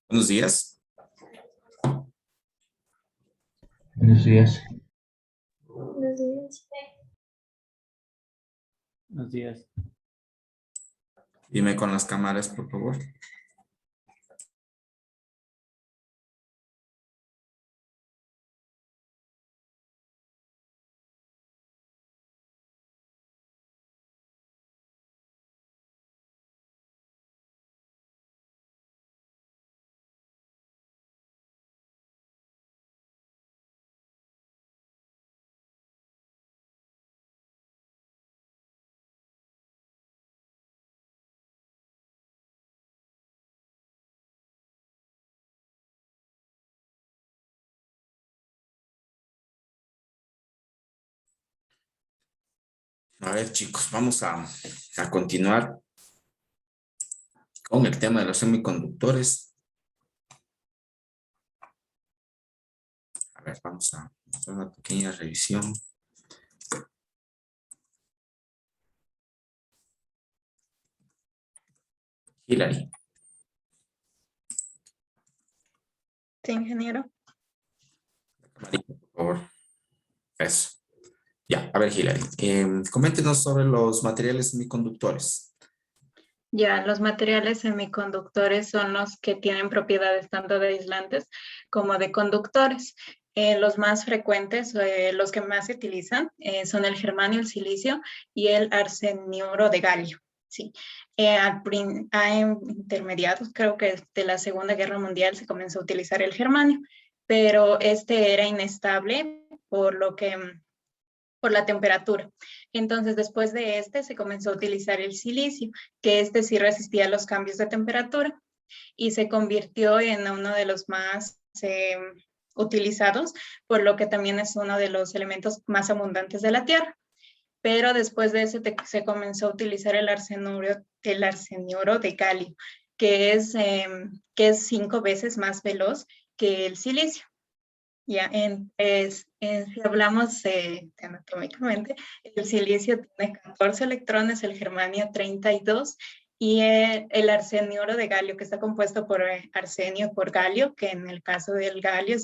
Buenos días. Buenos días. Buenos días. Buenos días. Dime con las cámaras, por favor. A ver, chicos, vamos a continuar con el tema de los semiconductores. A ver, vamos a hacer una pequeña revisión. Hilary, Sí, ingeniero. camarita, por favor. Eso. Ya, a ver, Hilary, coméntenos sobre los materiales semiconductores. Ya, los materiales semiconductores son los que tienen propiedades tanto de aislantes como de conductores. Los más frecuentes, los que más se utilizan, son el germanio, el silicio y el arseniuro de galio. Sí. En intermediados, creo que de la Segunda Guerra Mundial se comenzó a utilizar el germanio, pero este era inestable por la temperatura. Entonces, después de este, se comenzó a utilizar el silicio, que este sí resistía los cambios de temperatura y se convirtió en uno de los más utilizados, por lo que también es uno de los elementos más abundantes de la Tierra. Pero después de ese se comenzó a utilizar el arseniuro de galio, que es 5 veces más veloz que el silicio. Ya, si hablamos anatómicamente, el silicio tiene 14 electrones, el germanio 32 y el arseniuro de galio, que está compuesto por arsenio por galio, que en el caso del galio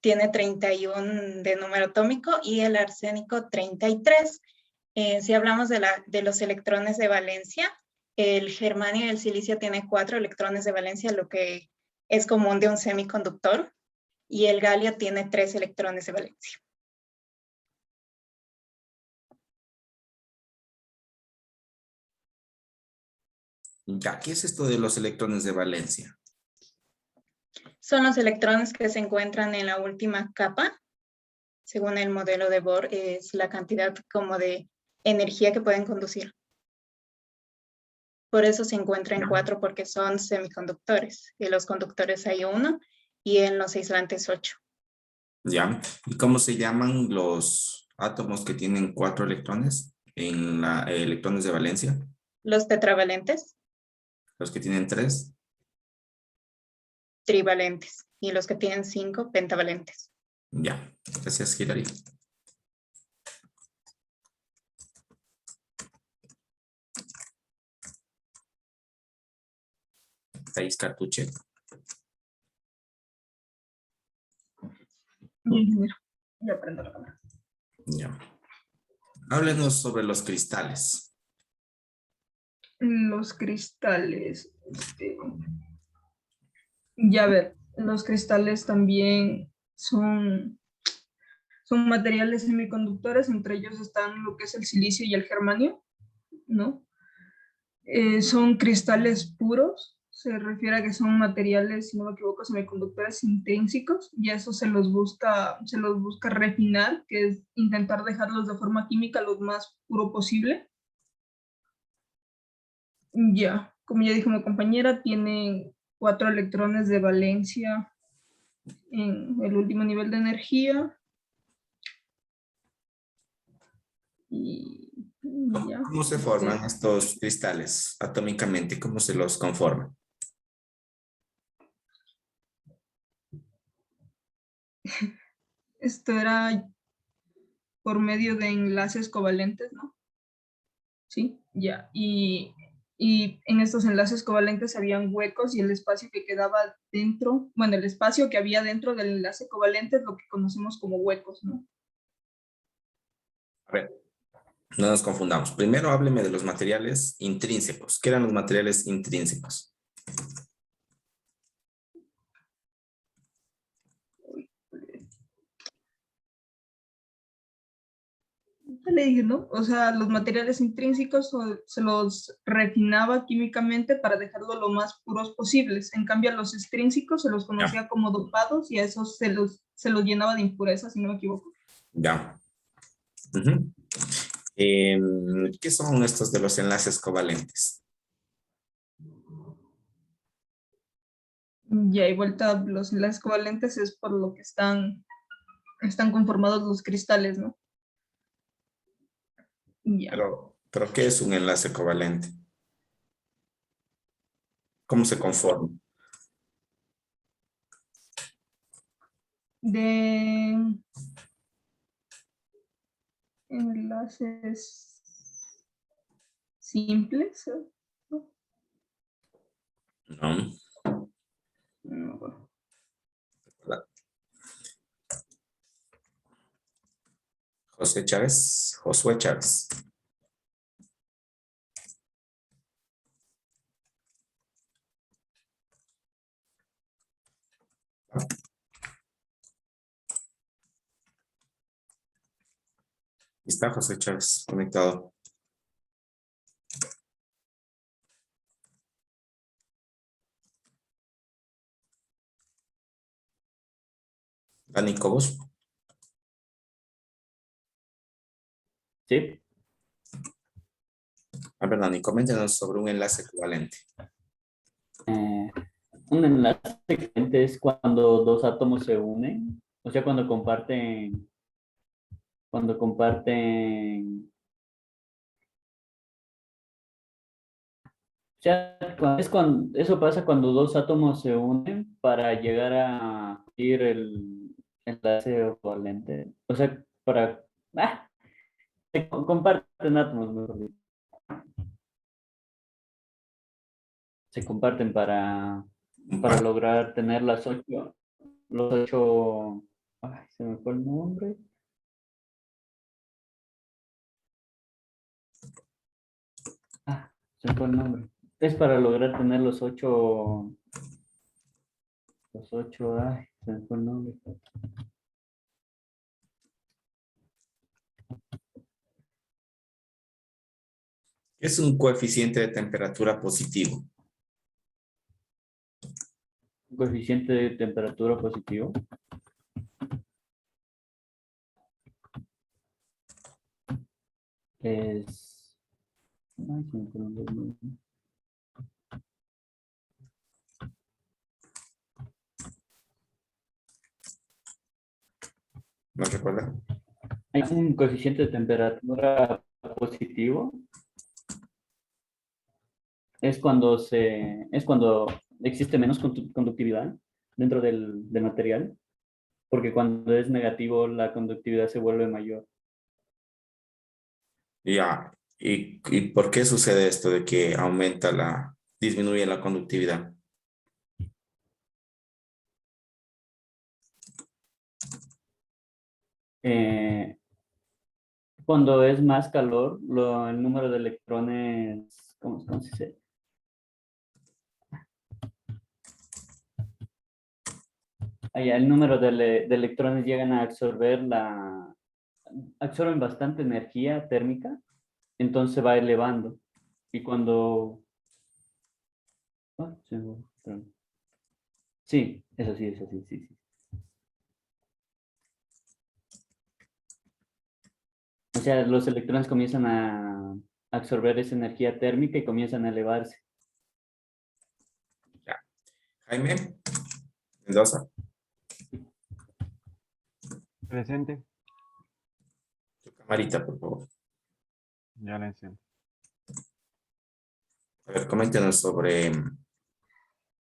tiene 31 de número atómico y el arsénico 33. Si hablamos de los electrones de valencia, el germanio y el silicio tiene 4 electrones de valencia, lo que es común de un semiconductor, y el galio tiene 3 electrones de valencia. Ya, ¿qué es esto de los electrones de valencia? Son los electrones que se encuentran en la última capa. Según el modelo de Bohr, es la cantidad como de energía que pueden conducir. Por eso se encuentra en 4, porque son semiconductores. En los conductores hay 1 y en los aislantes 8. Ya, ¿y cómo se llaman los átomos que tienen 4 electrones en electrones de valencia? Los tetravalentes, Los que tienen 3. trivalentes, y los que tienen 5, pentavalentes. Ya, gracias, Hilary. 6 cartuchos. Ya prendo la cámara. Ya. Háblenos sobre los cristales. Los cristales. Ya ver, los cristales también son materiales semiconductores, entre ellos están lo que es el silicio y el germanio, ¿no? Son cristales puros, se refiere a que son materiales, si no me equivoco, semiconductores intrínsecos, y eso se los busca refinar, que es intentar dejarlos de forma química lo más puro posible. Ya, como ya dijo mi compañera, tienen 4 electrones de valencia en el último nivel de energía. Y ya. ¿Cómo se forman estos cristales atómicamente? ¿Cómo se los conforman? Esto era por medio de enlaces covalentes, ¿no? Sí, ya. Y y en estos enlaces covalentes habían huecos y el espacio que quedaba dentro, bueno, el espacio que había dentro del enlace covalente es lo que conocemos como huecos, ¿no? A ver, no nos confundamos. Primero hábleme de los materiales intrínsecos. ¿Qué eran los materiales intrínsecos? Ya le dije, ¿no? O sea, los materiales intrínsecos se los refinaba químicamente para dejarlo lo más puros posibles. En cambio, a los extrínsecos se los Ya, conocía como dopados y a esos se los llenaba de impurezas, si no me equivoco. ya. Ujú. ¿Qué son estos de los enlaces covalentes? Y ahí vuelta, los enlaces covalentes es por lo que están conformados los cristales, ¿no? Ya. Pero ¿qué es un enlace covalente? ¿Cómo se conforma? De enlaces simples, ¿no? No. No, bueno. José Chávez, Josué Chávez. Está José Chávez conectado. Dani Cobos. Sí. A ver, Dani, coméntenos sobre un enlace covalente. Eh, un enlace covalente es cuando dos átomos se unen, o sea, cuando comparten, o sea, eso pasa cuando dos átomos se unen para llegar a ir el enlace covalente. O sea, comparten átomos, mejor dicho. Se comparten Un para par. lograr tener los ocho, ay, se me fue el nombre. Se me fue el nombre. Es para lograr tener los ocho, ay, se me fue el nombre. Es un coeficiente de temperatura positivo. Coeficiente de temperatura positivo. Es, ay, se me fue el nombre. ¿No recuerda? Hay un coeficiente de temperatura positivo. Es cuando existe menos conductividad dentro del material, porque cuando es negativo la conductividad se vuelve mayor. Ya. ¿Y por qué sucede esto de que disminuye la conductividad? Eh, Cuando es más calor, el número de electrones, ¿cómo se dice? El número de electrones llegan a absorben bastante energía térmica, entonces se va elevando. Y cuando, perdón. Sí, es así, sí, sí. O sea, los electrones comienzan a absorber esa energía térmica y comienzan a elevarse. Ya. Jaime Mendoza, Presente, tu camarita, por favor. ya la enciendo. A ver, coméntenos sobre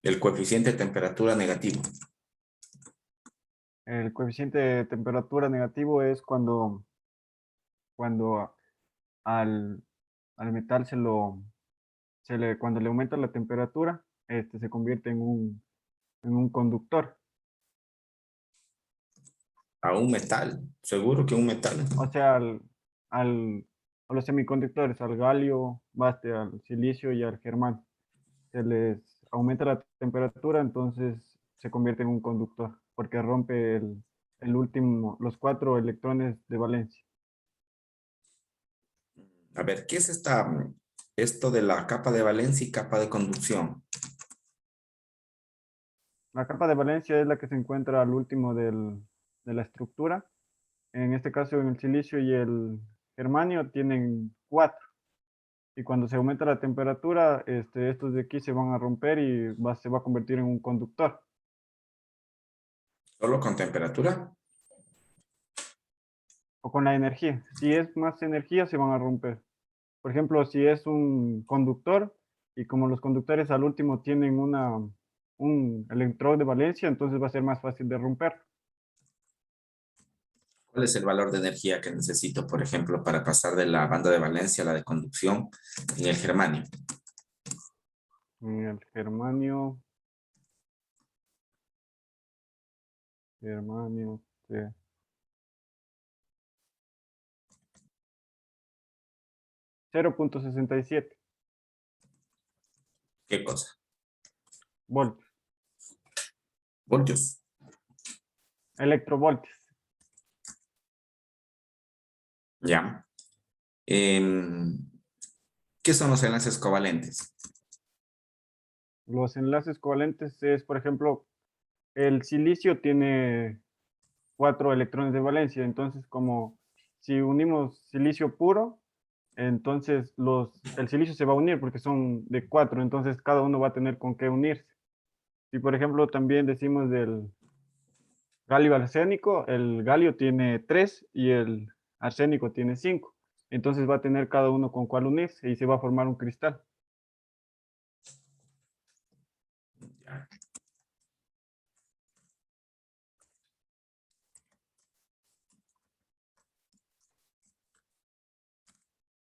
el coeficiente de temperatura negativo. El coeficiente de temperatura negativo es cuando al metal cuando le aumenta la temperatura, se convierte en un conductor. A un metal, seguro que un metal. O sea, a los semiconductores, al galio, al silicio y al germanio. Se les aumenta la temperatura, entonces se convierte en un conductor, porque rompe los 4 electrones de valencia. A ver, ¿qué es esto de la capa de valencia y capa de conducción? La capa de valencia es la que se encuentra al último de la estructura. En este caso, en el silicio y el germanio tienen 4. Y cuando se aumenta la temperatura, estos de aquí se van a romper y se va a convertir en un conductor. ¿Solo con temperatura? O con la energía. Si es más energía, se van a romper. Por ejemplo, si es un conductor y como los conductores al último tienen un electrón de valencia, entonces va a ser más fácil de romper. ¿Cuál es el valor de energía que necesito, por ejemplo, para pasar de la banda de valencia a la de conducción en el germanio? En el germanio, sí. 0.67 ¿Qué cosa? voltios, Voltios. electrovoltios. Ya. ¿Qué son los enlaces covalentes? Los enlaces covalentes es, por ejemplo, el silicio tiene 4 electrones de valencia, entonces como si unimos silicio puro, entonces el silicio se va a unir porque son de 4, entonces cada uno va a tener con qué unirse. Si por ejemplo también decimos del galio arsénico, el galio tiene 3 y el arsénico tiene 5, entonces va a tener cada uno con cuál unirse y se va a formar un cristal. Ya.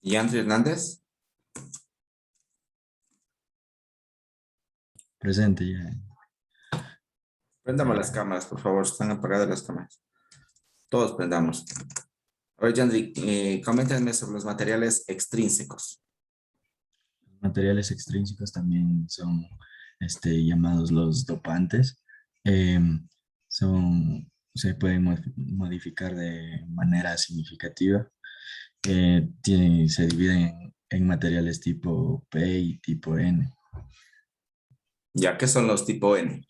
¿Y Andrés Hernández? Presente ya. Prendamos las cámaras, por favor. Están apagadas las cámaras. Todos prendamos. A ver, Yandri, coméntenme sobre los materiales extrínsecos. Materiales extrínsecos también son llamados los dopantes. Se pueden modificar de manera significativa. Se dividen en materiales tipo P y tipo N. Ya, ¿qué son los tipo N?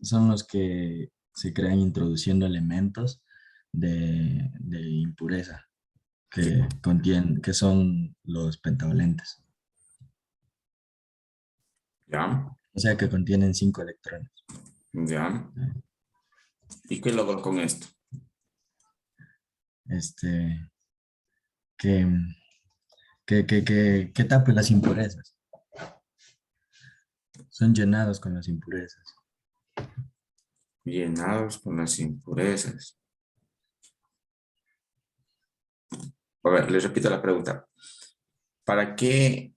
Son los que se crean introduciendo elementos de impureza que son los pentavalentes. Ya, O sea que contienen 5 electrones. ya. ¿Y qué logro con esto? Que tape las impurezas. Son llenados con las impurezas. Llenados con las impurezas. A ver, les repito la pregunta. ¿Para qué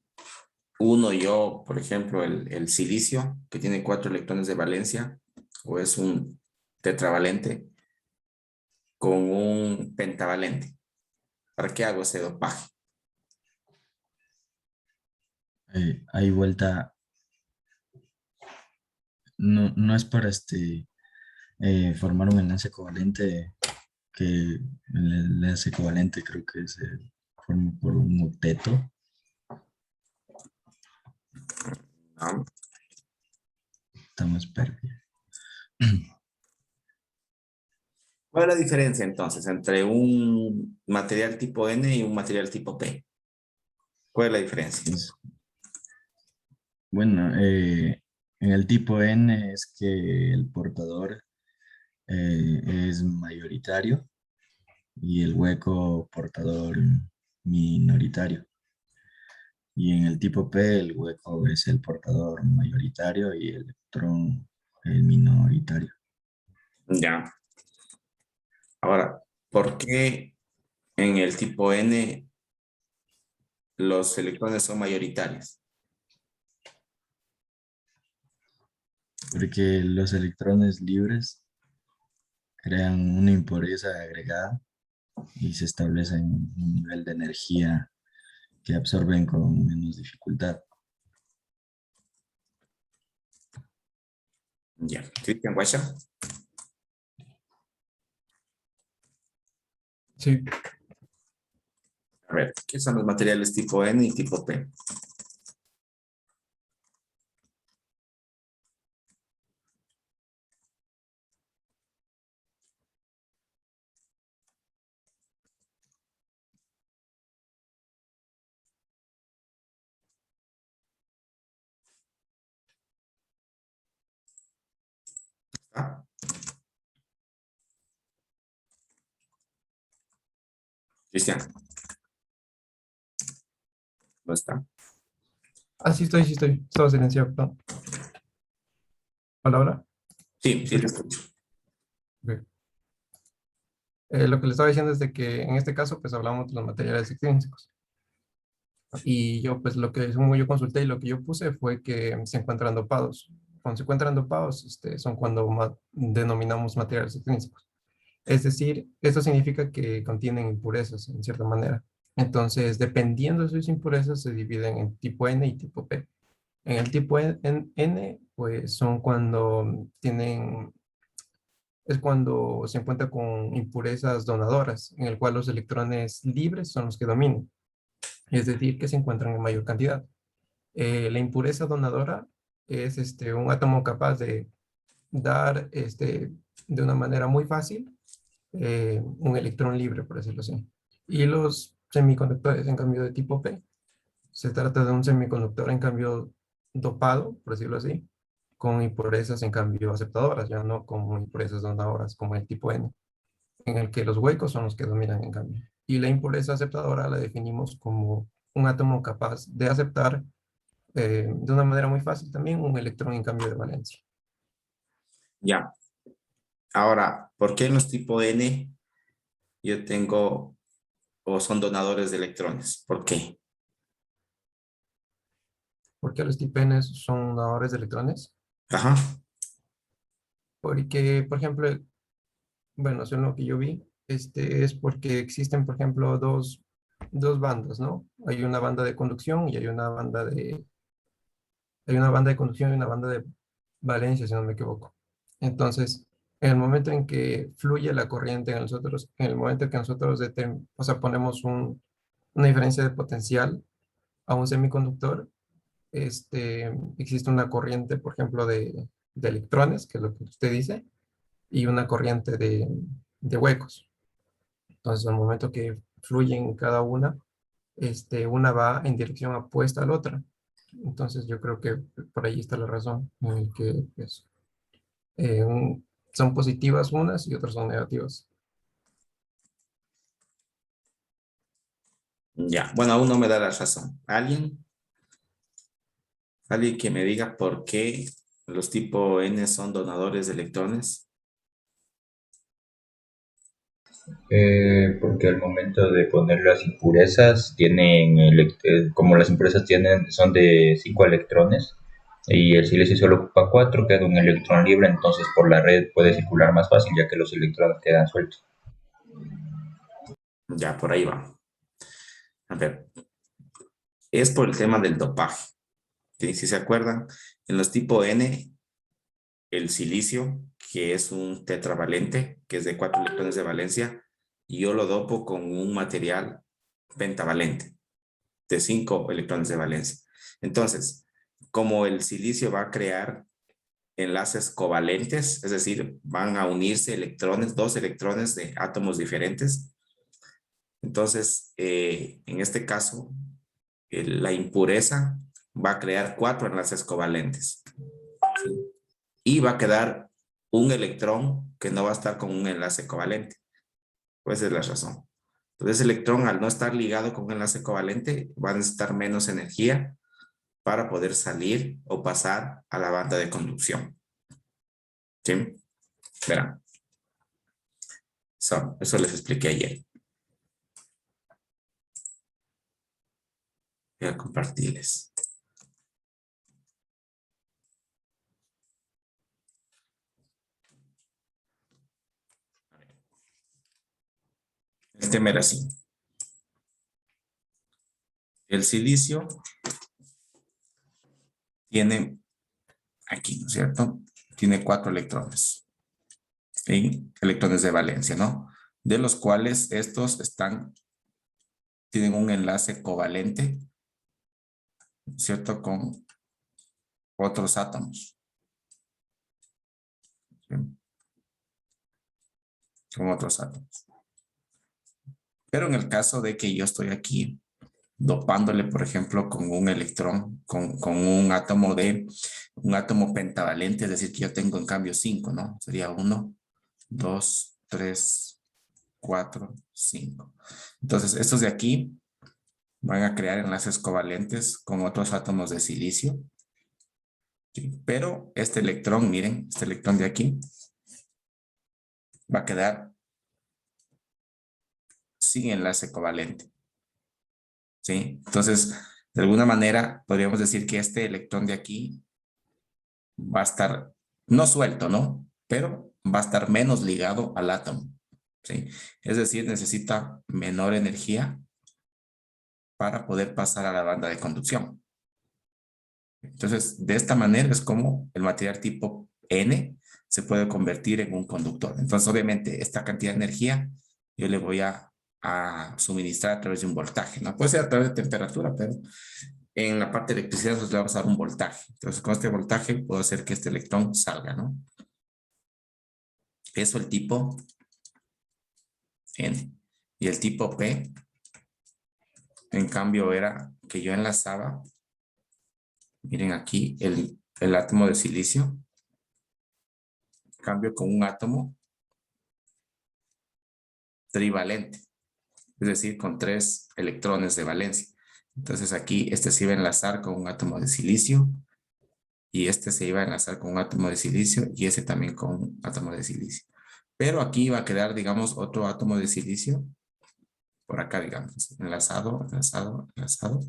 uno yo, por ejemplo, el silicio, que tiene 4 electrones de valencia, o es un tetravalente, con un pentavalente? ¿Para qué hago ese dopaje? Hay vuelta. No es para formar un enlace covalente, que el enlace covalente creo que se forma por un octeto. ¿No? Estamos perdidos. ¿Cuál es la diferencia entonces entre un material tipo N y un material tipo P? ¿Cuál es la diferencia? Bueno, en el tipo N es que el portador es mayoritario y el hueco portador minoritario. Y en el tipo P el hueco es el portador mayoritario y el electrón el minoritario. Ya. Ahora, ¿por qué en el tipo N los electrones son mayoritarios? Porque los electrones libres crean una impureza agregada y se establece un nivel de energía que absorben con menos dificultad. Ya. Cristian Guacha. Sí, A ver, ¿qué son los materiales tipo N y tipo P? ¿Ah? Cristian, ¿no está? sí estoy. Estaba silenciado, perdón. Hola, hola. Sí, sí te escucho. Ok. Lo que le estaba diciendo es de que en este caso, pues hablamos de los materiales extrínsecos. Y yo, pues lo que según yo consulté y lo que yo puse fue que se encuentran dopados. Cuando se encuentran dopados, son cuando denominamos materiales extrínsecos. Es decir, esto significa que contienen impurezas en cierta manera. Entonces, dependiendo de sus impurezas, se dividen en tipo N y tipo P. En el tipo N, pues son cuando es cuando se encuentra con impurezas donadoras, en el cual los electrones libres son los que dominan, es decir, que se encuentran en mayor cantidad. La impureza donadora es un átomo capaz de dar de una manera muy fácil un electrón libre, por decirlo así. Y los semiconductores, en cambio, de tipo P, se trata de un semiconductor, en cambio, dopado, por decirlo así, con impurezas, en cambio, aceptadoras, ya no como impurezas donadoras, como el tipo N, en el que los huecos son los que dominan, en cambio. Y la impureza aceptadora la definimos como un átomo capaz de aceptar de una manera muy fácil también un electrón en cambio de valencia. Ya. Ahora, ¿por qué en los tipo N yo tengo o son donadores de electrones? ¿Por qué? ¿Por qué los tipo N son donadores de electrones? Ajá. Porque, por ejemplo, bueno, según lo que yo vi, es porque existen, por ejemplo, dos bandas, ¿no? Hay una banda de conducción y hay una banda de conducción y una banda de valencia, si no me equivoco. Entonces, en el momento en que fluye la corriente en el momento en que nosotros o sea, ponemos una diferencia de potencial a un semiconductor, existe una corriente, por ejemplo, de electrones, que es lo que usted dice, y una corriente de huecos. Entonces, al momento que fluyen cada una va en dirección opuesta a la otra. Entonces, yo creo que por ahí está la razón, en el que pues, son positivas unas y otras son negativas. Ya. Bueno, aún no me da la razón. ¿Alguien? ¿Alguien que me diga por qué los tipo N son donadores de electrones? Porque al momento de poner las impurezas, como las impurezas son de 5 electrones y el silicio solo ocupa 4, queda un electrón libre, entonces por la red puede circular más fácil ya que los electrones quedan sueltos. Ya, por ahí va. A ver, es por el tema del dopaje. ¿Sí? Si se acuerdan, en los tipo N, el silicio, que es un tetravalente, que es de 4 electrones de valencia, y yo lo dopo con un material pentavalente, de 5 electrones de valencia. Entonces, como el silicio va a crear enlaces covalentes, es decir, van a unirse electrones, dos electrones de átomos diferentes. Entonces, en este caso, la impureza va a crear 4 enlaces covalentes. ¿Sí? Y va a quedar un electrón que no va a estar con un enlace covalente. Pues esa es la razón. Entonces, el electrón, al no estar ligado con un enlace covalente, va a necesitar menos energía para poder salir o pasar a la banda de conducción. ¿Sí? Verán. Eso les expliqué ayer. Voy a compartirles. El tema era así. El silicio tiene aquí, ¿no es cierto? Tiene 4 electrones. ¿Sí? Electrones de valencia, ¿no? De los cuales estos tienen un enlace covalente, ¿cierto? Con otros átomos. ¿Sí? Con otros átomos. Pero en el caso de que yo estoy aquí dopándole, por ejemplo, con un electrón, con un átomo pentavalente, es decir, que yo tengo en cambio 5, ¿no? Sería 1, 2, 3, 4, 5. Entonces, estos de aquí van a crear enlaces covalentes con otros átomos de silicio. ¿Sí? Pero este electrón, miren, este electrón de aquí, va a quedar sin enlace covalente. ¿Sí? Entonces, de alguna manera, podríamos decir que este electrón de aquí va a estar, no suelto, ¿no? Pero va a estar menos ligado al átomo. ¿Sí? Es decir, necesita menor energía para poder pasar a la banda de conducción. Entonces, de esta manera es como el material tipo N se puede convertir en un conductor. Entonces, obviamente, esta cantidad de energía yo le voy a suministrar a través de un voltaje, ¿no? Puede ser a través de temperatura, pero en la parte de electricidad nosotros le vamos a dar un voltaje. Entonces, con este voltaje puedo hacer que este electrón salga, ¿no? Eso el tipo N. Y el tipo P, en cambio, era que yo enlazaba, miren aquí, el átomo de silicio, cambio con un átomo trivalente, es decir, con 3 electrones de valencia. Entonces aquí este se iba a enlazar con un átomo de silicio y este se iba a enlazar con un átomo de silicio y ese también con un átomo de silicio. Pero aquí va a quedar, digamos, otro átomo de silicio por acá, digamos, enlazado, enlazado, enlazado.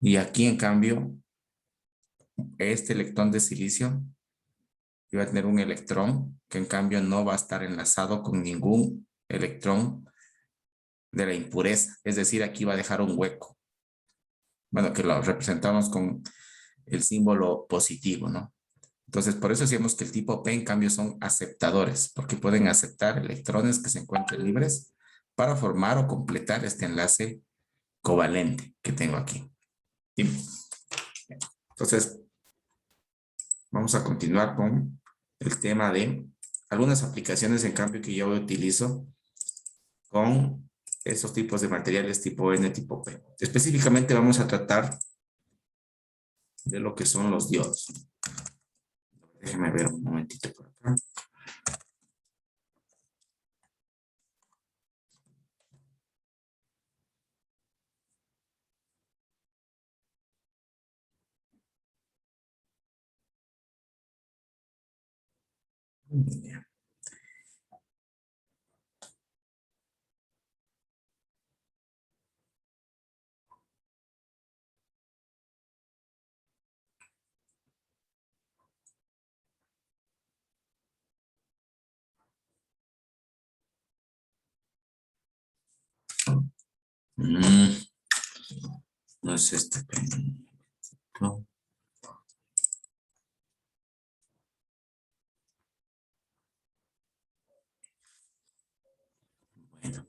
Y aquí, en cambio, este electrón de silicio iba a tener un electrón que en cambio no va a estar enlazado con ningún electrón de la impureza. Es decir, aquí va a dejar un hueco. Bueno, que lo representamos con el símbolo positivo, ¿no? Entonces, por eso decíamos que el tipo P, en cambio, son aceptadores, porque pueden aceptar electrones que se encuentren libres para formar o completar este enlace covalente que tengo aquí. ¿Sí? Entonces, vamos a continuar con el tema de algunas aplicaciones, en cambio, que yo utilizo con esos tipos de materiales tipo N, tipo P. Específicamente vamos a tratar de lo que son los diodos. Déjenme ver un momentito por acá. No es este. No. Bueno.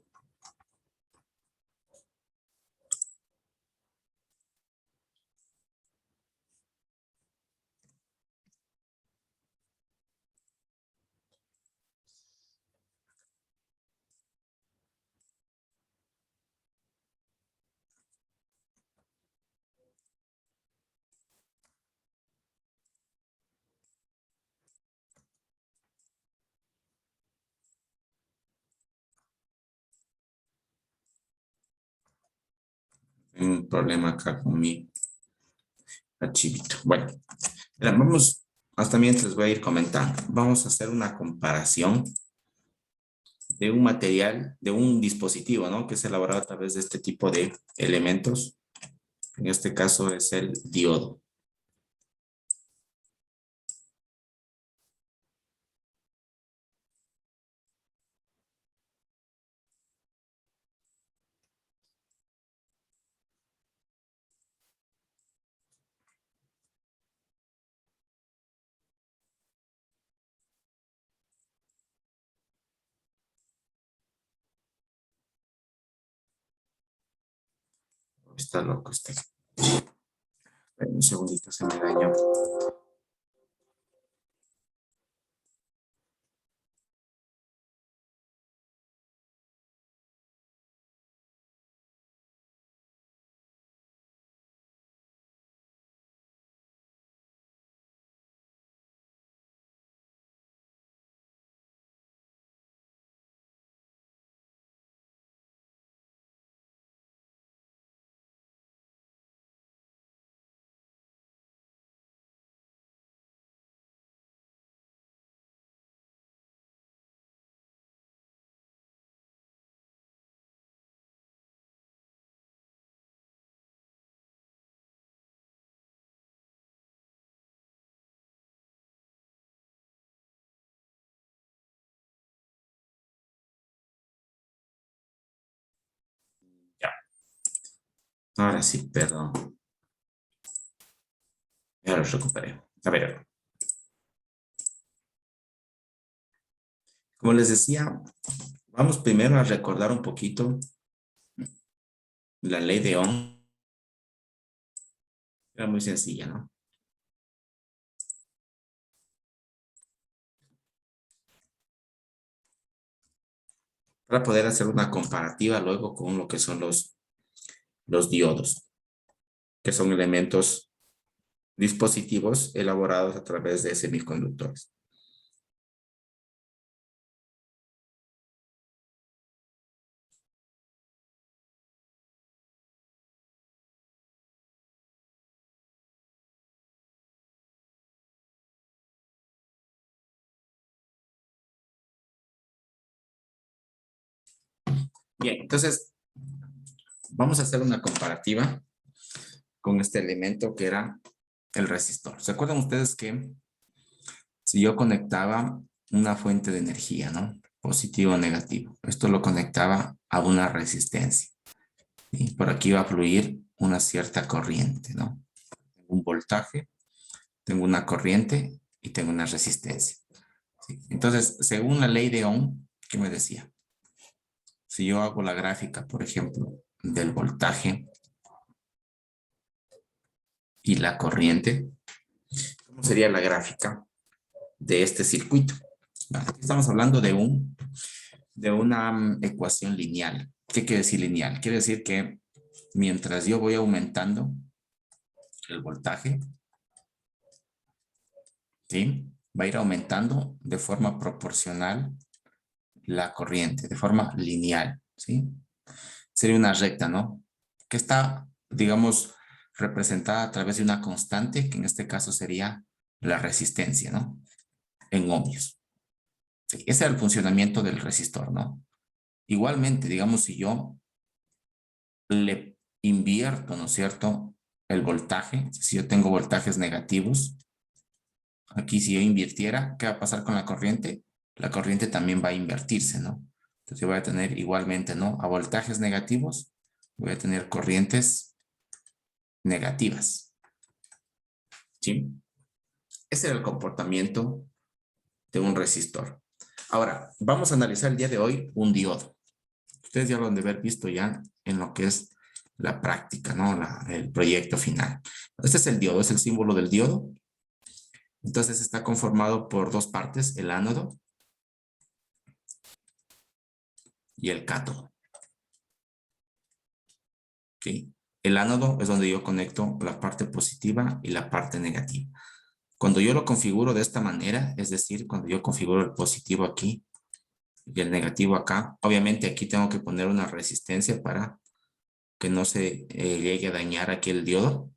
Tengo un problema acá con mi archivito. Bueno, vamos, hasta mientras voy a ir comentando. Vamos a hacer una comparación de un material, de un dispositivo, ¿no? Que es elaborado a través de este tipo de elementos En este caso es el diodo. Está loco este. Un segundito, se me dañó. Ya. Ahora sí, perdón. Ya lo recuperé. A ver. Como les decía, vamos primero a recordar un poquito la ley de Ohm. Era muy sencilla, ¿no? Para poder hacer una comparativa luego con lo que son los diodos, que son elementos dispositivos elaborados a través de semiconductores. Bien, entonces vamos a hacer una comparativa con este elemento que era el resistor. ¿Se acuerdan ustedes que si yo conectaba una fuente de energía, ¿no? Positivo o negativo, esto lo conectaba a una resistencia. Y por aquí va a fluir una cierta corriente, ¿no? Tengo un voltaje, tengo una corriente y tengo una resistencia. ¿Sí? Entonces, según la ley de Ohm, ¿qué me decía? Si yo hago la gráfica, por ejemplo, del voltaje y la corriente, ¿cómo sería la gráfica de este circuito? Aquí estamos hablando de una ecuación lineal. ¿Qué quiere decir lineal? Quiere decir que mientras yo voy aumentando el voltaje, ¿sí? Va a ir aumentando de forma proporcional la corriente, de forma lineal, ¿sí? Sería una recta, ¿no? Que está, digamos, representada a través de una constante, que en este caso sería la resistencia, ¿no? En ohmios. Sí, ese es el funcionamiento del resistor, ¿no? Igualmente, digamos, si yo le invierto, ¿no es cierto?, el voltaje, si yo tengo voltajes negativos, aquí si yo invirtiera, ¿qué va a pasar con la corriente? La corriente también va a invertirse, ¿no? Entonces yo voy a tener igualmente, ¿no? A voltajes negativos, voy a tener corrientes negativas. ¿Sí? Ese era el comportamiento de un resistor. Ahora, vamos a analizar el día de hoy un diodo. Ustedes ya lo han de haber visto ya en lo que es la práctica, ¿no? El proyecto final. Este es el diodo, es el símbolo del diodo. Entonces está conformado por dos partes, el ánodo y el cátodo. ¿Sí? El ánodo es donde yo conecto la parte positiva y la parte negativa. Cuando yo lo configuro de esta manera, es decir, cuando yo configuro el positivo aquí y el negativo acá, obviamente aquí tengo que poner una resistencia para que no se llegue a dañar aquí el diodo.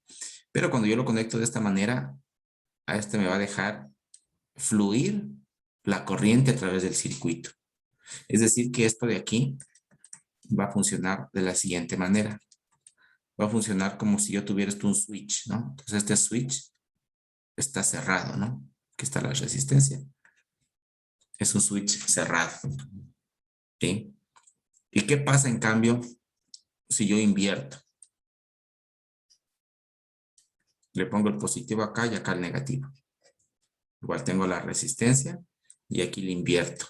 Pero cuando yo lo conecto de esta manera, a este me va a dejar fluir la corriente a través del circuito. Es decir, que esto de aquí va a funcionar de la siguiente manera. va a funcionar como si yo tuviera esto un switch, ¿no? Entonces este switch está cerrado, ¿no? Aquí está la resistencia. Es un switch cerrado. ¿Sí? ¿Y qué pasa en cambio si yo invierto? Le pongo el positivo acá y acá el negativo. Igual tengo la resistencia y aquí le invierto.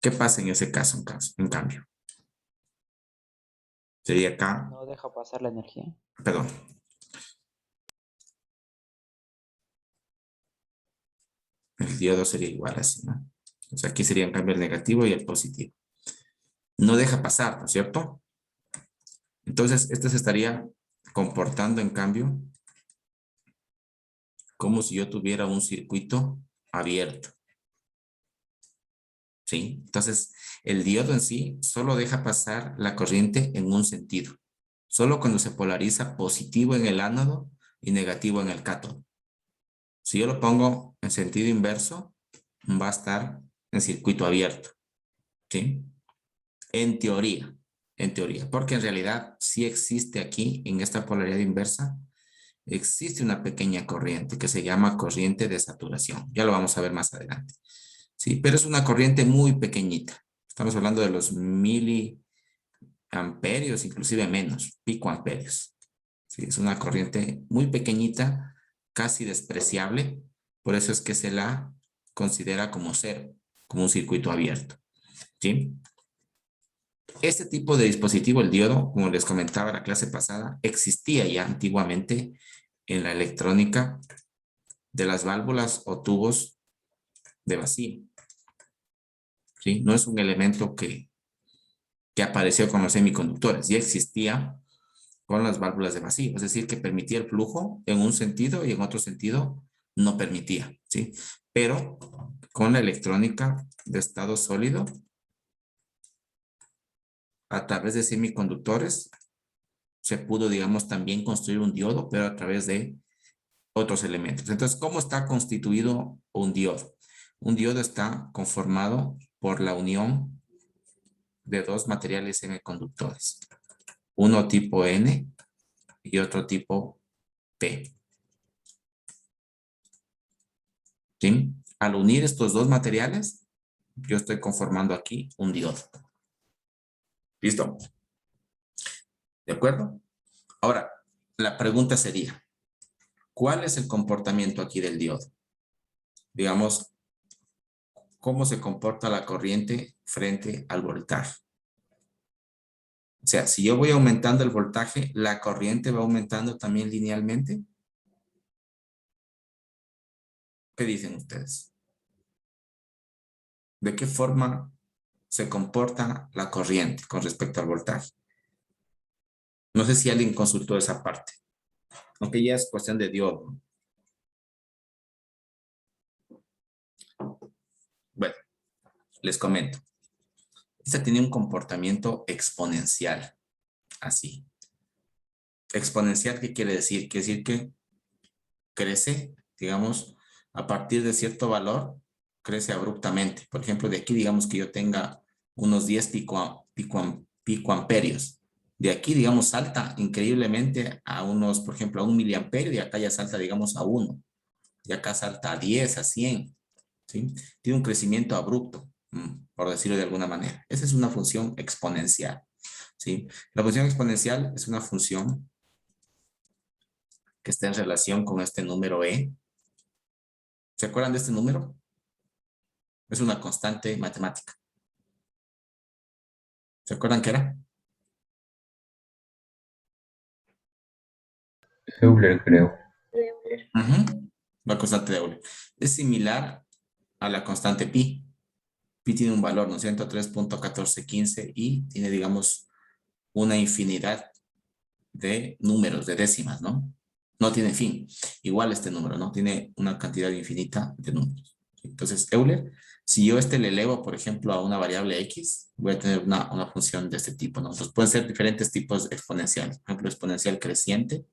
¿Qué pasa en ese caso, en cambio? Sería acá, No deja pasar la energía. perdón. El diodo sería igual así, ¿no? O sea, aquí sería en cambio el negativo y el positivo. No deja pasar, ¿no es cierto? Entonces, este se estaría comportando en cambio como si yo tuviera un circuito abierto. ¿Sí? Entonces, el diodo en sí solo deja pasar la corriente en un sentido. Solo cuando se polariza positivo en el ánodo y negativo en el cátodo. Si yo lo pongo en sentido inverso, va a estar en circuito abierto. ¿Sí? En teoría, porque en realidad sí existe aquí, en esta polaridad inversa, existe una pequeña corriente que se llama corriente de saturación. Ya lo vamos a ver más adelante. Sí, pero es una corriente muy pequeñita. Estamos hablando de los miliamperios, inclusive menos, picoamperios. Sí, es una corriente muy pequeñita, casi despreciable. Por eso es que se la considera como cero, como un circuito abierto. ¿Sí? Este tipo de dispositivo, el diodo, como les comentaba en la clase pasada, existía ya antiguamente en la electrónica de las válvulas o tubos de vacío. ¿Sí? No es un elemento que apareció con los semiconductores, ya existía con las válvulas de vacío, es decir, que permitía el flujo en un sentido y en otro sentido no permitía, ¿sí? Pero con la electrónica de estado sólido, a través de semiconductores, se pudo, digamos, también construir un diodo, pero a través de otros elementos. Entonces, ¿cómo está constituido un diodo? Un diodo está conformado por la unión de dos materiales semiconductores. Uno tipo N y otro tipo P. ¿Sí? Al unir estos dos materiales, yo estoy conformando aquí un diodo. ¿Listo? ¿De acuerdo? Ahora, la pregunta sería, ¿cuál es el comportamiento aquí del diodo? Digamos, ¿cómo se comporta la corriente frente al voltaje? O sea, si yo voy aumentando el voltaje, ¿la corriente va aumentando también linealmente? ¿Qué dicen ustedes? ¿De qué forma se comporta la corriente con respecto al voltaje? No sé si alguien consultó esa parte, aunque ya es cuestión de diodo. Bueno, les comento. Esta tiene un comportamiento exponencial, así. Exponencial, ¿qué quiere decir? Quiere decir que crece, digamos, a partir de cierto valor, crece abruptamente. Por ejemplo, de aquí, digamos que yo tenga unos 10 picoamperios. De aquí, digamos, salta increíblemente a unos, por ejemplo, a 1 miliamperio y acá ya salta, digamos, a 1. Y acá salta a 10, a 100. ¿Sí? Tiene un crecimiento abrupto, por decirlo de alguna manera. Esa es una función exponencial. ¿Sí? La función exponencial es una función que está en relación con este número E. ¿Se acuerdan de este número? Es una constante matemática. ¿Se acuerdan qué era? Euler, creo. La constante de Euler. Es similar a la constante pi. Pi tiene un valor, ¿no es cierto? 3.1415 y tiene, digamos, una infinidad de números, de décimas, ¿no? No tiene fin. Igual este número, ¿no? Tiene una cantidad infinita de números. Entonces, Euler, si yo le elevo, por ejemplo, a una variable x, voy a tener una función de este tipo, ¿no? Entonces, pueden ser diferentes tipos exponenciales. Por ejemplo, exponencial creciente,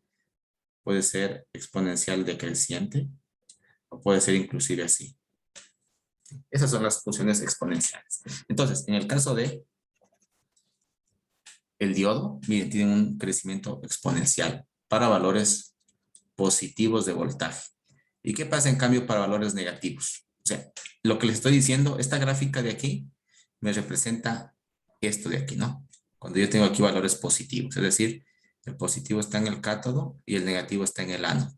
puede ser exponencial decreciente, o puede ser inclusive así. Esas son las funciones exponenciales. Entonces, en el caso de el diodo, miren, tiene un crecimiento exponencial para valores positivos de voltaje. ¿Y qué pasa en cambio para valores negativos? O sea, lo que les estoy diciendo, esta gráfica de aquí me representa esto de aquí, ¿no? Cuando yo tengo aquí valores positivos, es decir, el positivo está en el cátodo y el negativo está en el ánodo.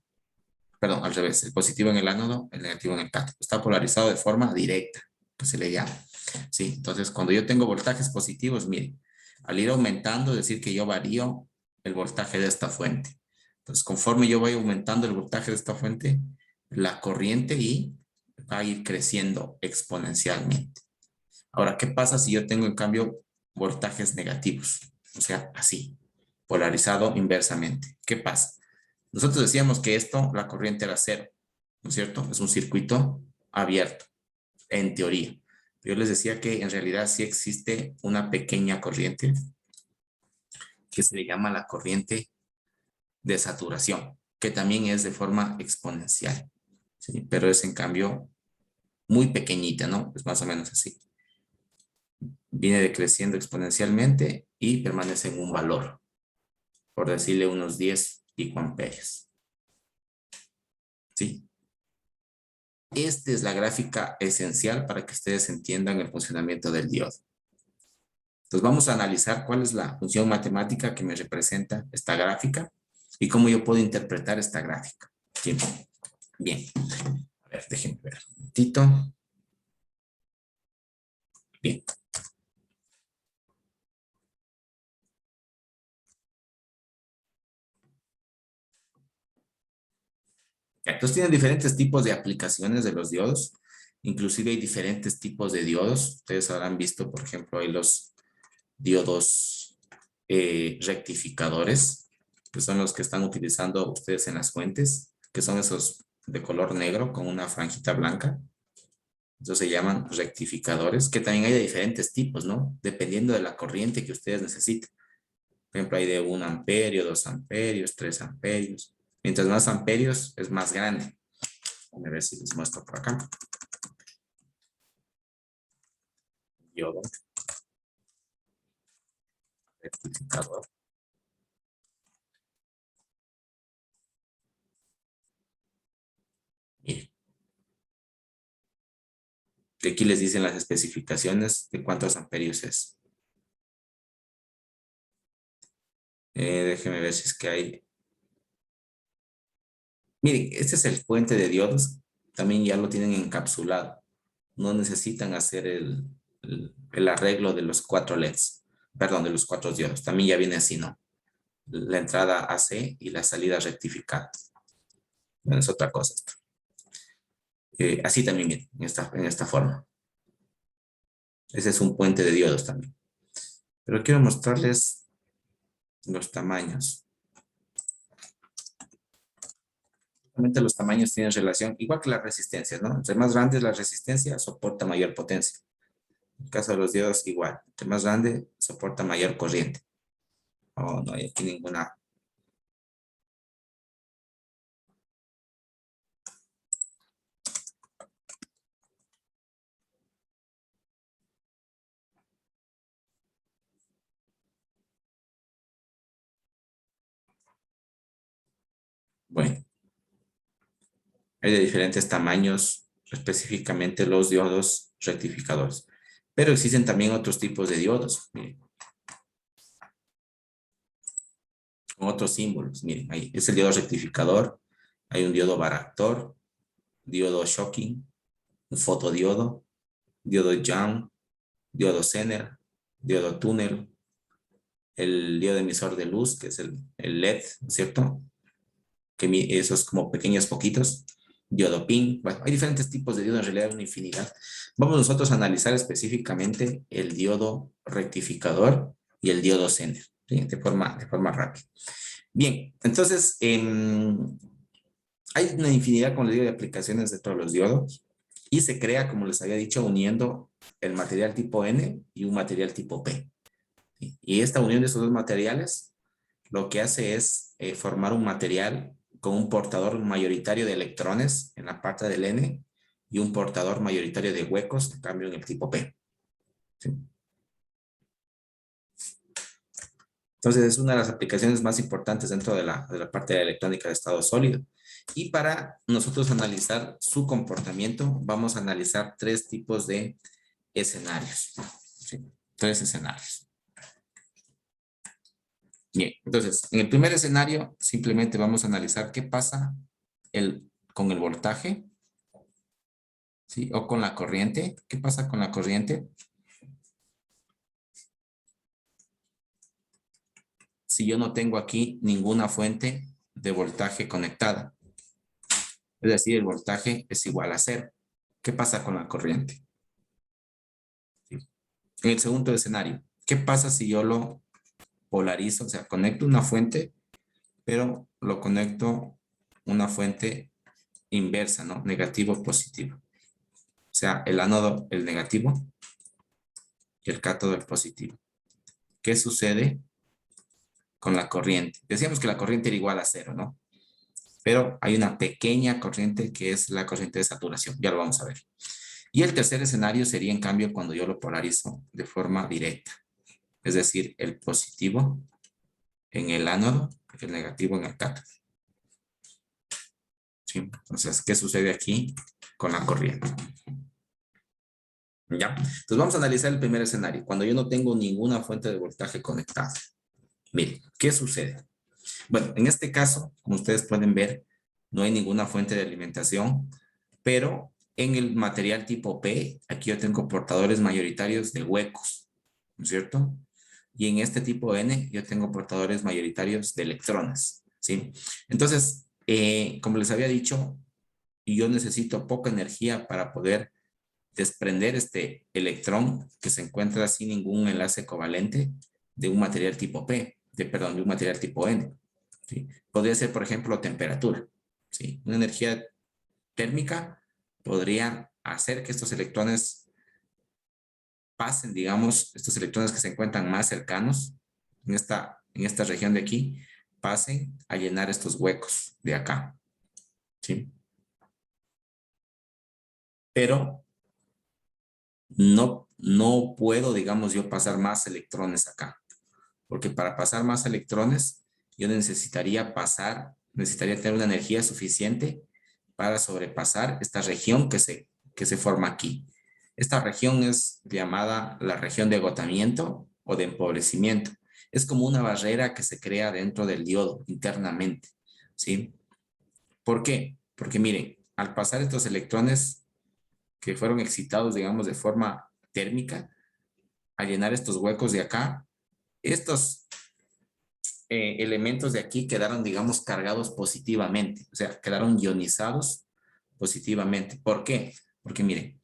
Perdón, al revés, el positivo en el ánodo, el negativo en el cátodo. Está polarizado de forma directa, que se le llama. Sí, entonces cuando yo tengo voltajes positivos, miren, al ir aumentando, es decir que yo varío el voltaje de esta fuente. Entonces, conforme yo voy aumentando el voltaje de esta fuente, la corriente y va a ir creciendo exponencialmente. Ahora, ¿qué pasa si yo tengo en cambio voltajes negativos? O sea, así, polarizado inversamente. ¿Qué pasa? Nosotros decíamos que esto, la corriente era cero, ¿no es cierto? Es un circuito abierto, en teoría. Yo les decía que en realidad sí existe una pequeña corriente que se le llama la corriente de saturación, que también es de forma exponencial, ¿sí? Pero es en cambio muy pequeñita, ¿no? Es más o menos así. Viene decreciendo exponencialmente y permanece en un valor, por decirle unos 10 picoamperios. ¿Sí? Esta es la gráfica esencial para que ustedes entiendan el funcionamiento del diodo. Entonces vamos a analizar cuál es la función matemática que me representa esta gráfica y cómo yo puedo interpretar esta gráfica. ¿Sí? Bien. A ver, déjenme ver un momentito. Bien. Entonces tienen diferentes tipos de aplicaciones de los diodos. Inclusive hay diferentes tipos de diodos. Ustedes habrán visto, por ejemplo, hay los diodos rectificadores, que son los que están utilizando ustedes en las fuentes, que son esos de color negro con una franjita blanca. Entonces se llaman rectificadores, que también hay de diferentes tipos, ¿no? Dependiendo de la corriente que ustedes necesiten. Por ejemplo, hay de 1 amperio, 2 amperios, 3 amperios. Mientras más amperios, es más grande. A ver si les muestro por acá. Diodo. Rectificador. Miren. Y aquí les dicen las especificaciones de cuántos amperios es. Déjenme ver si es que hay. Miren, este es el puente de diodos. También ya lo tienen encapsulado. No necesitan hacer el arreglo de los 4 LEDs. Perdón, de los 4 diodos. También ya viene así, ¿no? La entrada AC y la salida rectificada. Bueno, es otra cosa esto. Así también viene, en esta forma. Ese es un puente de diodos también. Pero quiero mostrarles los tamaños. Realmente los tamaños tienen relación, igual que las resistencias, ¿no? Entre más grande la resistencia, soporta mayor potencia. En el caso de los diodos, igual. Entre más grande, soporta mayor corriente. Oh, no hay aquí ninguna. Bueno. Hay de diferentes tamaños, específicamente los diodos rectificadores. Pero existen también otros tipos de diodos. Miren. Con otros símbolos. Miren, ahí es el diodo rectificador. Hay un diodo varactor, diodo shocking, un fotodiodo, diodo Young, diodo Zener, diodo túnel, el diodo emisor de luz, que es el LED, ¿cierto? Que esos como pequeños poquitos. Diodo PIN. Bueno, hay diferentes tipos de diodo, en realidad una infinidad. Vamos nosotros a analizar específicamente el diodo rectificador y el diodo Zener, ¿sí? de forma rápida. Bien, entonces hay una infinidad, como les digo, de aplicaciones de todos los diodos y se crea, como les había dicho, uniendo el material tipo N y un material tipo P. ¿Sí? Y esta unión de estos dos materiales lo que hace es formar un material con un portador mayoritario de electrones en la parte del N y un portador mayoritario de huecos, en cambio en el tipo P. ¿Sí? Entonces es una de las aplicaciones más importantes dentro de la parte de la electrónica de estado sólido. Y para nosotros analizar su comportamiento, vamos a analizar tres tipos de escenarios. ¿Sí? Tres escenarios. Bien, entonces, en el primer escenario, simplemente vamos a analizar qué pasa con el voltaje, ¿sí? O con la corriente. ¿Qué pasa con la corriente? Si yo no tengo aquí ninguna fuente de voltaje conectada. Es decir, el voltaje es igual a 0. ¿Qué pasa con la corriente? ¿Sí? En el segundo escenario, ¿qué pasa si yo lo polarizo? O sea, conecto una fuente, pero lo conecto una fuente inversa, ¿no? Negativo, positivo. O sea, el ánodo, el negativo, y el cátodo, el positivo. ¿Qué sucede con la corriente? Decíamos que la corriente era igual a 0, ¿no? Pero hay una pequeña corriente que es la corriente de saturación. Ya lo vamos a ver. Y el tercer escenario sería, en cambio, cuando yo lo polarizo de forma directa. Es decir, el positivo en el ánodo, el negativo en el cátodo. ¿Sí? Entonces, ¿qué sucede aquí con la corriente? ¿Ya? Entonces vamos a analizar el primer escenario. Cuando yo no tengo ninguna fuente de voltaje conectada. Miren, ¿qué sucede? Bueno, en este caso, como ustedes pueden ver, no hay ninguna fuente de alimentación, pero en el material tipo P, aquí yo tengo portadores mayoritarios de huecos, ¿no es cierto? Y en este tipo N, yo tengo portadores mayoritarios de electrones, ¿sí? Entonces, como les había dicho, yo necesito poca energía para poder desprender este electrón que se encuentra sin ningún enlace covalente de un material tipo P, de un material tipo N. ¿Sí? Podría ser, por ejemplo, temperatura. ¿Sí? Una energía térmica podría hacer que estos electrones pasen, digamos, estos electrones que se encuentran más cercanos en esta región de aquí, pasen a llenar estos huecos de acá. ¿Sí? Pero no puedo, digamos, yo pasar más electrones acá. Porque para pasar más electrones, yo necesitaría tener una energía suficiente para sobrepasar esta región que se forma aquí. Esta región es llamada la región de agotamiento o de empobrecimiento. Es como una barrera que se crea dentro del diodo internamente, ¿sí? ¿Por qué? Porque miren, al pasar estos electrones que fueron excitados, digamos, de forma térmica, a llenar estos huecos de acá, estos elementos de aquí quedaron, digamos, cargados positivamente, o sea, quedaron ionizados positivamente. ¿Por qué? Porque miren,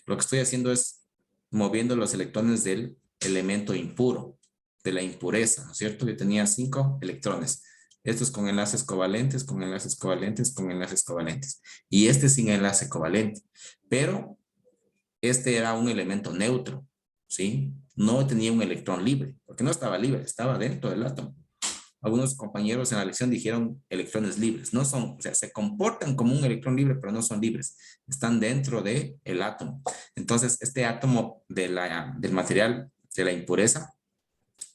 lo que estoy haciendo es moviendo los electrones del elemento impuro, de la impureza, ¿no es cierto? Yo tenía 5 electrones. Estos con enlaces covalentes, con enlaces covalentes, con enlaces covalentes. Y este sin enlace covalente. Pero este era un elemento neutro, ¿sí? No tenía un electrón libre, porque no estaba libre, estaba dentro del átomo. Algunos compañeros en la lección dijeron electrones libres. No son, o sea, se comportan como un electrón libre, pero no son libres. Están dentro del átomo. Entonces, este átomo del material de la impureza,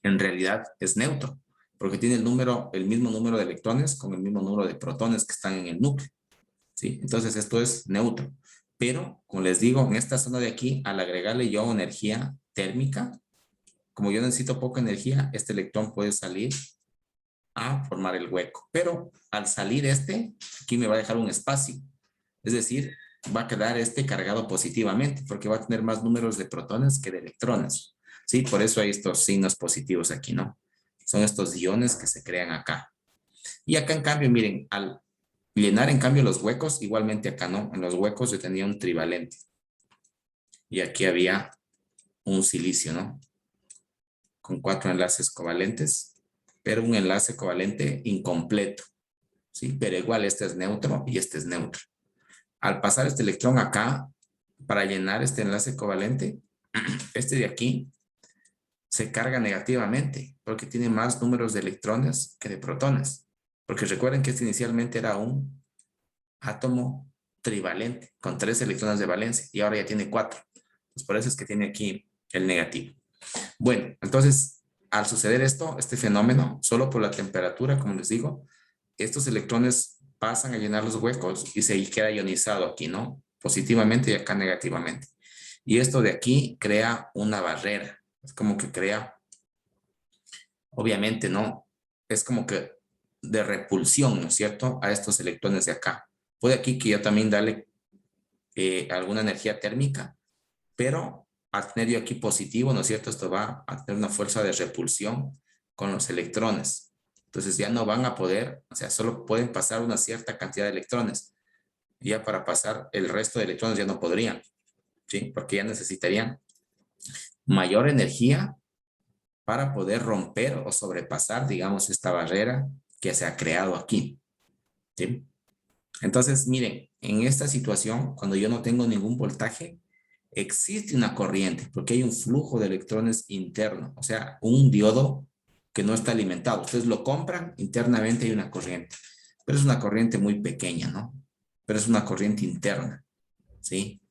en realidad es neutro, porque tiene el mismo número de electrones con el mismo número de protones que están en el núcleo. ¿Sí? Entonces, esto es neutro. Pero, como les digo, en esta zona de aquí, al agregarle yo energía térmica, como yo necesito poca energía, este electrón puede salir a formar el hueco. Pero al salir aquí me va a dejar un espacio. Es decir, va a quedar cargado positivamente porque va a tener más números de protones que de electrones. Sí, por eso hay estos signos positivos aquí, ¿no? Son estos iones que se crean acá. Y acá, en cambio, miren, al llenar, en cambio, los huecos, igualmente acá, ¿no? En los huecos yo tenía un trivalente. Y aquí había un silicio, ¿no? Con 4 enlaces covalentes, pero un enlace covalente incompleto, ¿sí? Pero igual este es neutro y este es neutro. Al pasar este electrón acá, para llenar este enlace covalente, este de aquí se carga negativamente porque tiene más números de electrones que de protones. Porque recuerden que este inicialmente era un átomo trivalente con 3 electrones de valencia y ahora ya tiene 4. Pues por eso es que tiene aquí el negativo. Bueno, entonces al suceder esto, este fenómeno, solo por la temperatura, como les digo, estos electrones pasan a llenar los huecos y se queda ionizado aquí, ¿no? Positivamente y acá negativamente. Y esto de aquí crea una barrera. Es como que crea, obviamente, ¿no? Es como que de repulsión, ¿no es cierto? A estos electrones de acá. Puede aquí que yo también darle alguna energía térmica, pero al tener yo aquí positivo, ¿no es cierto? Esto va a tener una fuerza de repulsión con los electrones. Entonces ya no van a poder, o sea, solo pueden pasar una cierta cantidad de electrones. Ya para pasar el resto de electrones ya no podrían, ¿sí? Porque ya necesitarían mayor energía para poder romper o sobrepasar, digamos, esta barrera que se ha creado aquí, ¿sí? Entonces, miren, en esta situación, cuando yo no tengo ningún voltaje, existe una corriente, porque hay un flujo de electrones interno, o sea, un diodo que no está alimentado. Ustedes lo compran, internamente hay una corriente, pero es una corriente muy pequeña, ¿no? Pero es una corriente interna, ¿sí?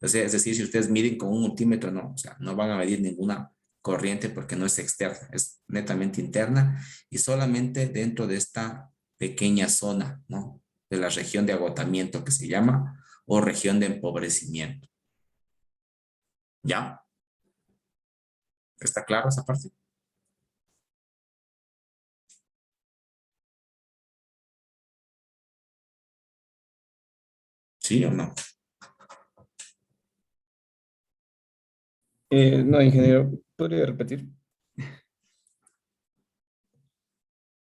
O sea, es decir, si ustedes miden con un multímetro, no, o sea, no van a medir ninguna corriente porque no es externa, es netamente interna y solamente dentro de esta pequeña zona, ¿no? De la región de agotamiento que se llama o región de empobrecimiento. ¿Ya? ¿Está claro esa parte? ¿Sí o no? No, ingeniero, ¿podría repetir?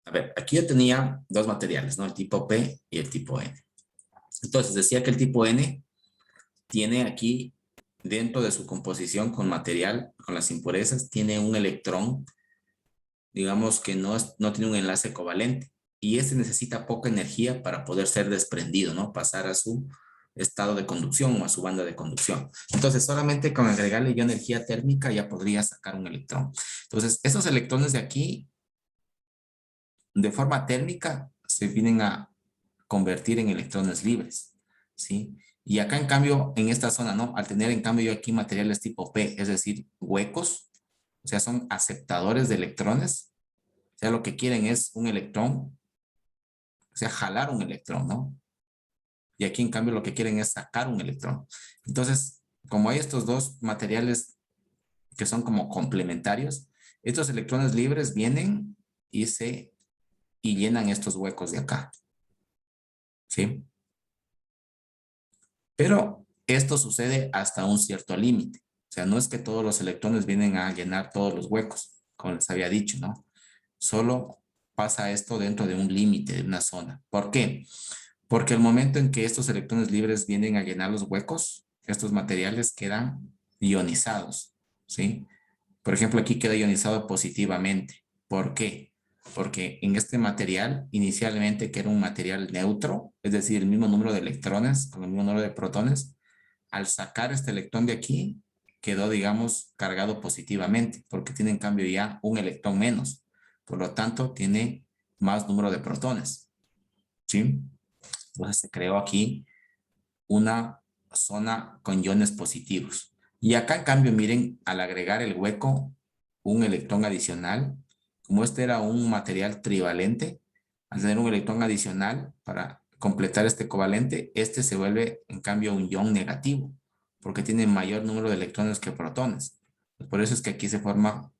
A ver, aquí yo tenía dos materiales, ¿no? El tipo P y el tipo N. Entonces, decía que el tipo N tiene aquí, dentro de su composición con material, con las impurezas, tiene un electrón, digamos que no tiene un enlace covalente. Y este necesita poca energía para poder ser desprendido, ¿no? Pasar a su estado de conducción o a su banda de conducción. Entonces, solamente con agregarle yo energía térmica ya podría sacar un electrón. Entonces, esos electrones de aquí, de forma térmica, se vienen a convertir en electrones libres, ¿sí? Y acá, en cambio, en esta zona, ¿no? Al tener, en cambio, yo aquí materiales tipo P, es decir, huecos, o sea, son aceptadores de electrones, o sea, lo que quieren es un electrón, o sea, jalar un electrón, ¿no? Y aquí, en cambio, lo que quieren es sacar un electrón. Entonces, como hay estos dos materiales que son como complementarios, estos electrones libres vienen y llenan estos huecos de acá, ¿sí? Pero esto sucede hasta un cierto límite. O sea, no es que todos los electrones vienen a llenar todos los huecos, como les había dicho, ¿no? Solo pasa esto dentro de un límite, de una zona. ¿Por qué? Porque el momento en que estos electrones libres vienen a llenar los huecos, estos materiales quedan ionizados, ¿sí? Por ejemplo, aquí queda ionizado positivamente. ¿Por qué? Porque en este material, inicialmente que era un material neutro, es decir, el mismo número de electrones con el mismo número de protones, al sacar este electrón de aquí, quedó, digamos, cargado positivamente, porque tiene en cambio ya un electrón menos. Por lo tanto, tiene más número de protones. ¿Sí? Entonces se creó aquí una zona con iones positivos. Y acá, en cambio, miren, al agregar el hueco, un electrón adicional, como este era un material trivalente, al tener un electrón adicional para completar este covalente, este se vuelve, en cambio, un ion negativo, porque tiene mayor número de electrones que protones. Por eso es que aquí se forman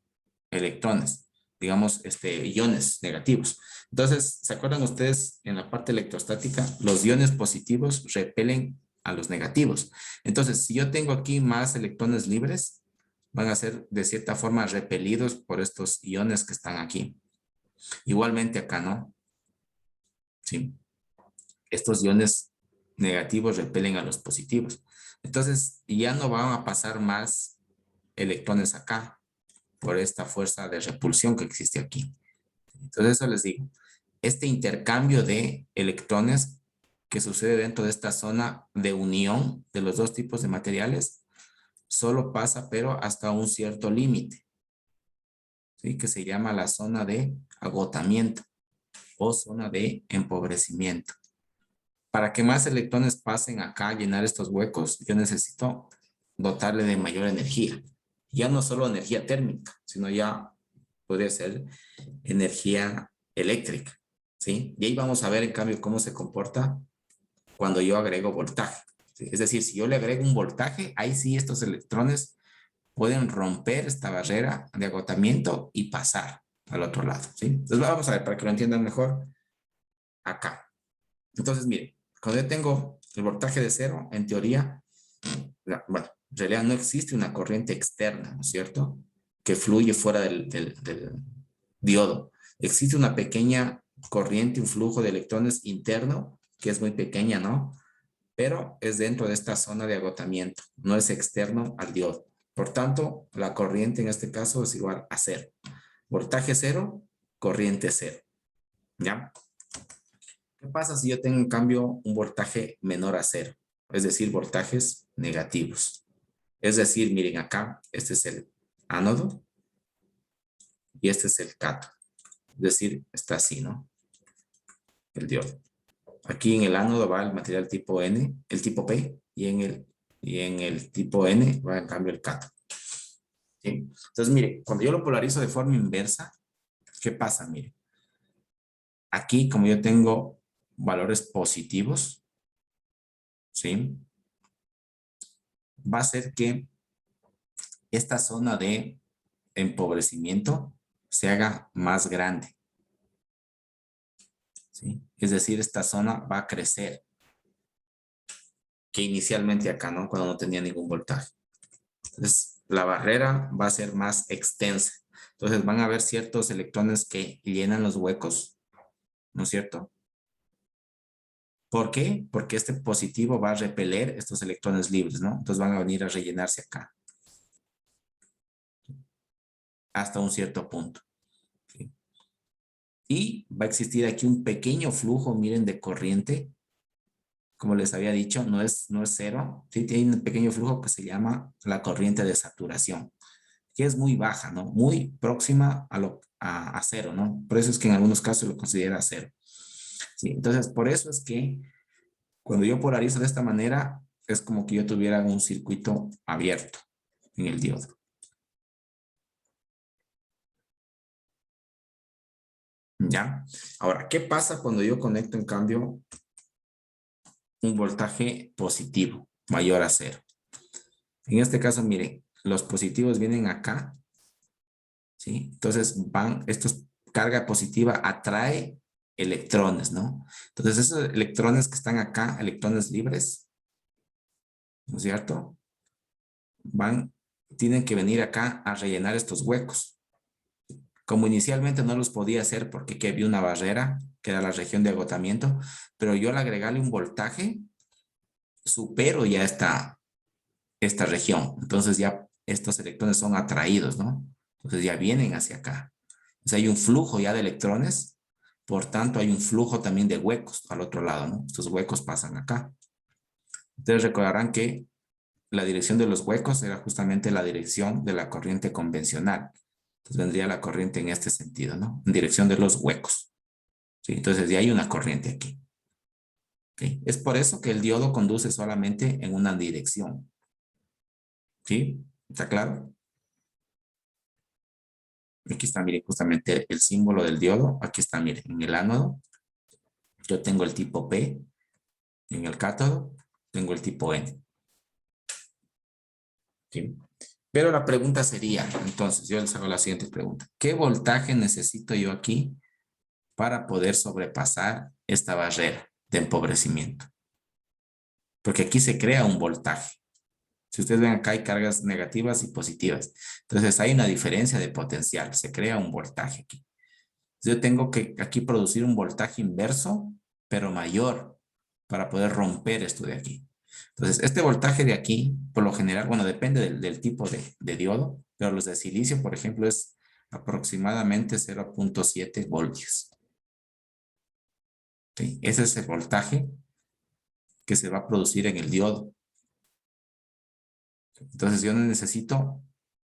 electrones, digamos, iones negativos. Entonces, ¿se acuerdan ustedes en la parte electrostática? Los iones positivos repelen a los negativos. Entonces, si yo tengo aquí más electrones libres, van a ser de cierta forma repelidos por estos iones que están aquí. Igualmente acá, ¿no? Sí. Estos iones negativos repelen a los positivos. Entonces, ya no van a pasar más electrones acá por esta fuerza de repulsión que existe aquí. Entonces, eso les digo. Este intercambio de electrones que sucede dentro de esta zona de unión de los dos tipos de materiales solo pasa, pero hasta un cierto límite, ¿sí? Que se llama la zona de agotamiento o zona de empobrecimiento. Para que más electrones pasen acá a llenar estos huecos, yo necesito dotarle de mayor energía. Ya no solo energía térmica, sino ya podría ser energía eléctrica, ¿sí? Y ahí vamos a ver, en cambio, cómo se comporta cuando yo agrego voltaje, ¿sí? Es decir, si yo le agrego un voltaje, ahí sí estos electrones pueden romper esta barrera de agotamiento y pasar al otro lado, ¿sí? Entonces vamos a ver, para que lo entiendan mejor, acá. Entonces, miren, cuando yo tengo el voltaje de cero, en teoría, bueno, en realidad no existe una corriente externa, ¿no es cierto?, que fluye fuera del diodo. Existe una pequeña corriente, un flujo de electrones interno, que es muy pequeña, ¿no? Pero es dentro de esta zona de agotamiento, no es externo al diodo. Por tanto, la corriente en este caso es igual a cero. Voltaje cero, corriente cero. ¿Ya? ¿Qué pasa si yo tengo en cambio un voltaje menor a cero? Es decir, voltajes negativos. Es decir, miren acá, este es el ánodo y este es el cátodo. Es decir, está así, ¿no? El diodo. Aquí en el ánodo va el material tipo N, el tipo P, y en el tipo N va en cambio el cátodo. ¿Sí? Entonces, mire, cuando yo lo polarizo de forma inversa, ¿qué pasa? Mire, aquí como yo tengo valores positivos, ¿sí? Va a ser que esta zona de empobrecimiento se haga más grande, ¿sí? Es decir, esta zona va a crecer, que inicialmente acá, ¿no? Cuando no tenía ningún voltaje. Entonces, la barrera va a ser más extensa. Entonces, van a haber ciertos electrones que llenan los huecos, ¿no es cierto? ¿Por qué? Porque este positivo va a repeler estos electrones libres, ¿no? Entonces van a venir a rellenarse acá. Hasta un cierto punto. ¿Sí? Y va a existir aquí un pequeño flujo, miren, de corriente. Como les había dicho, no es cero. Sí, tiene un pequeño flujo que se llama la corriente de saturación, que es muy baja, ¿no? Muy próxima a cero, ¿no? Por eso es que en algunos casos lo considera cero. Sí, entonces, por eso es que cuando yo polarizo de esta manera, es como que yo tuviera un circuito abierto en el diodo. ¿Ya? Ahora, ¿qué pasa cuando yo conecto en cambio un voltaje positivo mayor a cero? En este caso, miren, los positivos vienen acá, ¿sí? Entonces carga positiva atrae electrones, ¿no? Entonces esos electrones que están acá, electrones libres, ¿no es cierto? Tienen que venir acá a rellenar estos huecos. Como inicialmente no los podía hacer porque aquí había una barrera, que era la región de agotamiento, pero yo al agregarle un voltaje, supero ya esta región. Entonces ya estos electrones son atraídos, ¿no? Entonces ya vienen hacia acá. Entonces hay un flujo ya de electrones, por tanto hay un flujo también de huecos al otro lado, ¿no? Estos huecos pasan acá. Ustedes recordarán que la dirección de los huecos era justamente la dirección de la corriente convencional. Entonces vendría la corriente en este sentido, ¿no? En dirección de los huecos. ¿Sí? Entonces ya hay una corriente aquí. ¿Sí? Es por eso que el diodo conduce solamente en una dirección. ¿Sí? ¿Está claro? Aquí está, miren, justamente el símbolo del diodo. Aquí está, miren, en el ánodo. Yo tengo el tipo P. En el cátodo tengo el tipo N. ¿Sí? Pero la pregunta sería, entonces, yo les hago la siguiente pregunta. ¿Qué voltaje necesito yo aquí para poder sobrepasar esta barrera de empobrecimiento? Porque aquí se crea un voltaje. Si ustedes ven acá hay cargas negativas y positivas. Entonces hay una diferencia de potencial. Se crea un voltaje aquí. Entonces, yo tengo que aquí producir un voltaje inverso, pero mayor, para poder romper esto de aquí. Entonces, este voltaje de aquí, por lo general, bueno, depende del tipo de diodo, pero los de silicio, por ejemplo, es aproximadamente 0.7 voltios. ¿Sí? Ese es el voltaje que se va a producir en el diodo. Entonces, yo necesito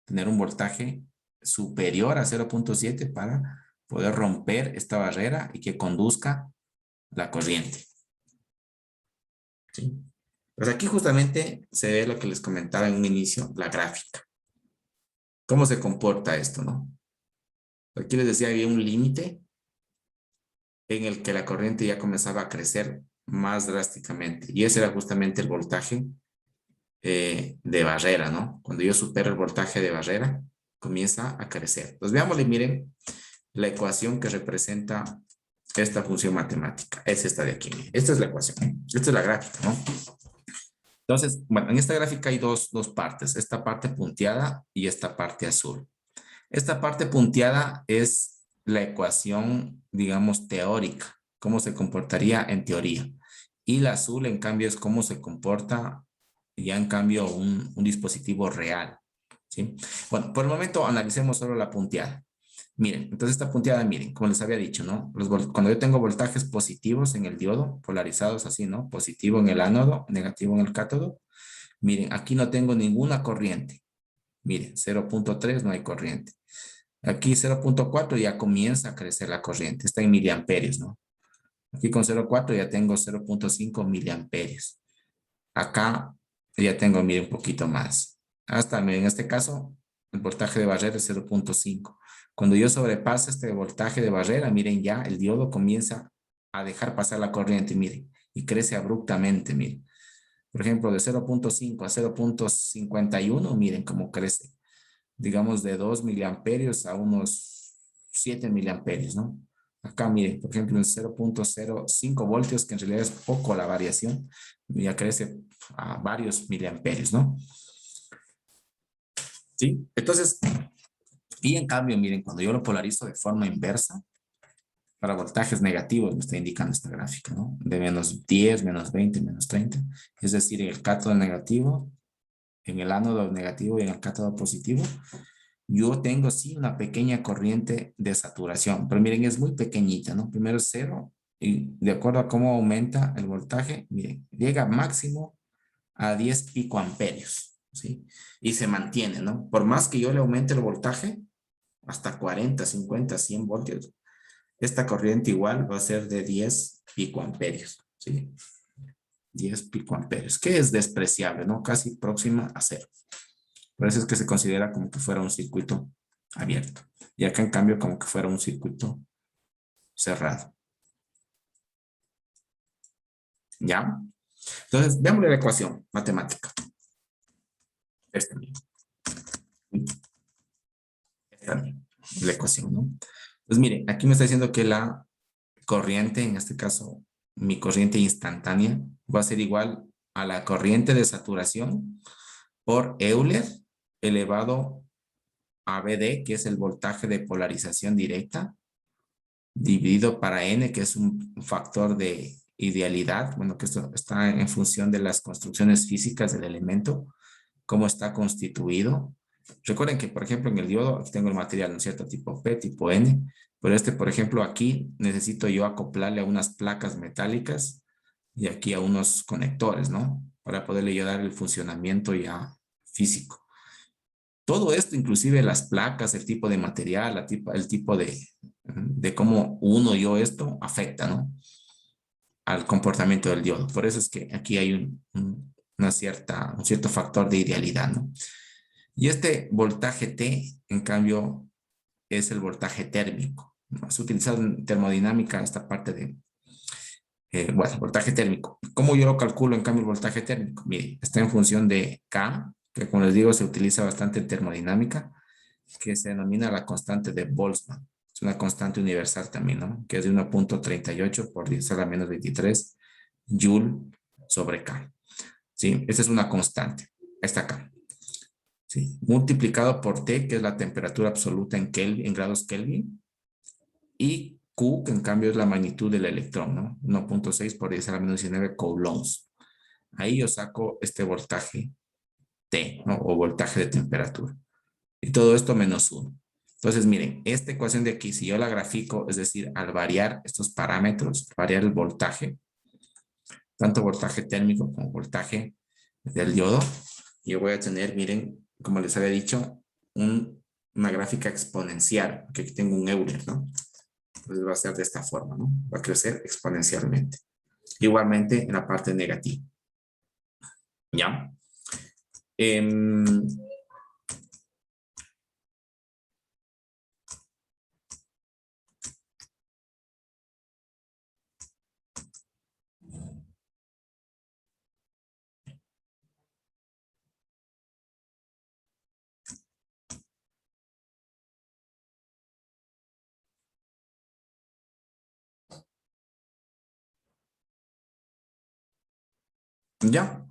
tener un voltaje superior a 0.7 para poder romper esta barrera y que conduzca la corriente. ¿Sí? Pues aquí justamente se ve lo que les comentaba en un inicio, la gráfica. ¿Cómo se comporta esto, no? Aquí les decía, había un límite en el que la corriente ya comenzaba a crecer más drásticamente. Y ese era justamente el voltaje de barrera, ¿no? Cuando yo supero el voltaje de barrera, comienza a crecer. Entonces, veámosle, miren, la ecuación que representa esta función matemática. Es esta de aquí. Esta es la ecuación. Esta es la gráfica, ¿no? Entonces, bueno, en esta gráfica hay dos partes. Esta parte punteada y esta parte azul. Esta parte punteada es la ecuación, digamos, teórica. Cómo se comportaría en teoría. Y la azul, en cambio, es cómo se comporta ya en cambio un dispositivo real. ¿Sí? Bueno, por el momento analicemos solo la punteada. Miren, entonces esta punteada, miren, como les había dicho, ¿no? Cuando yo tengo voltajes positivos en el diodo, polarizados así, ¿no? Positivo en el ánodo, negativo en el cátodo. Miren, aquí no tengo ninguna corriente. Miren, 0.3 no hay corriente. Aquí 0.4 ya comienza a crecer la corriente. Está en miliamperios, ¿no? Aquí con 0.4 ya tengo 0.5 miliamperios. Acá ya tengo, miren, un poquito más. Hasta, miren, en este caso, el voltaje de barrera es 0.5. Cuando yo sobrepaso este voltaje de barrera, miren, ya el diodo comienza a dejar pasar la corriente, miren, y crece abruptamente, miren. Por ejemplo, de 0.5 a 0.51, miren cómo crece. Digamos, de 2 miliamperios a unos 7 miliamperios, ¿no? Acá, miren, por ejemplo, en 0.05 voltios, que en realidad es poco la variación, ya crece a varios miliamperios, ¿no? ¿Sí? Entonces, y en cambio, miren, cuando yo lo polarizo de forma inversa, para voltajes negativos me está indicando esta gráfica, ¿no? De menos 10, menos 20, menos 30. Es decir, en el cátodo negativo, en el ánodo negativo y en el cátodo positivo, yo tengo sí una pequeña corriente de saturación, pero miren, es muy pequeñita, ¿no? Primero es 0 y de acuerdo a cómo aumenta el voltaje, miren, llega máximo a 10 picoamperios, ¿sí? Y se mantiene, ¿no? Por más que yo le aumente el voltaje, hasta 40, 50, 100 voltios, esta corriente igual va a ser de 10 picoamperios, ¿sí? 10 picoamperios, que es despreciable, ¿no? Casi próxima a 0. Por eso es que se considera como que fuera un circuito abierto. Y acá en cambio como que fuera un circuito cerrado. ¿Ya? Entonces, veámosle la ecuación matemática. Esta misma. Esta misma, la ecuación, ¿no? Pues miren, aquí me está diciendo que la corriente, en este caso, mi corriente instantánea, va a ser igual a la corriente de saturación por Euler elevado a BD, que es el voltaje de polarización directa, dividido para N, que es un factor de idealidad, bueno, que esto está en función de las construcciones físicas del elemento, cómo está constituido. Recuerden que, por ejemplo, en el diodo, aquí tengo el material, ¿no es cierto? Tipo P, tipo N, pero por ejemplo, aquí necesito yo acoplarle a unas placas metálicas y aquí a unos conectores, ¿no? Para poderle yo dar el funcionamiento ya físico. Todo esto, inclusive las placas, el tipo de material, el tipo de cómo uno yo esto afecta, ¿no? Al comportamiento del diodo. Por eso es que aquí hay un cierto factor de idealidad, ¿no? Y este voltaje T, en cambio, es el voltaje térmico, ¿no? Es utilizado en termodinámica esta parte de, bueno, voltaje térmico. ¿Cómo yo lo calculo en cambio el voltaje térmico? Mire, está en función de K, que como les digo se utiliza bastante en termodinámica, que se denomina la constante de Boltzmann. Es una constante universal también, ¿no? Que es de 1.38 por 10 a la menos 23 Joule sobre K. ¿Sí? Esta es una constante. Está acá. ¿Sí? Multiplicado por T, que es la temperatura absoluta en Kelvin, en grados Kelvin. Y Q, que en cambio es la magnitud del electrón, ¿no? 1.6 por 10 a la menos 19 coulombs. Ahí yo saco este voltaje T, ¿no? O voltaje de temperatura. Y todo esto menos 1. Entonces, miren, esta ecuación de aquí, si yo la grafico, es decir, al variar estos parámetros, variar el voltaje, tanto voltaje térmico como voltaje del diodo, yo voy a tener, miren, como les había dicho, una gráfica exponencial, que aquí tengo un Euler, ¿no? Entonces va a ser de esta forma, ¿no? Va a crecer exponencialmente. Igualmente en la parte negativa. ¿Ya? ¿Ya?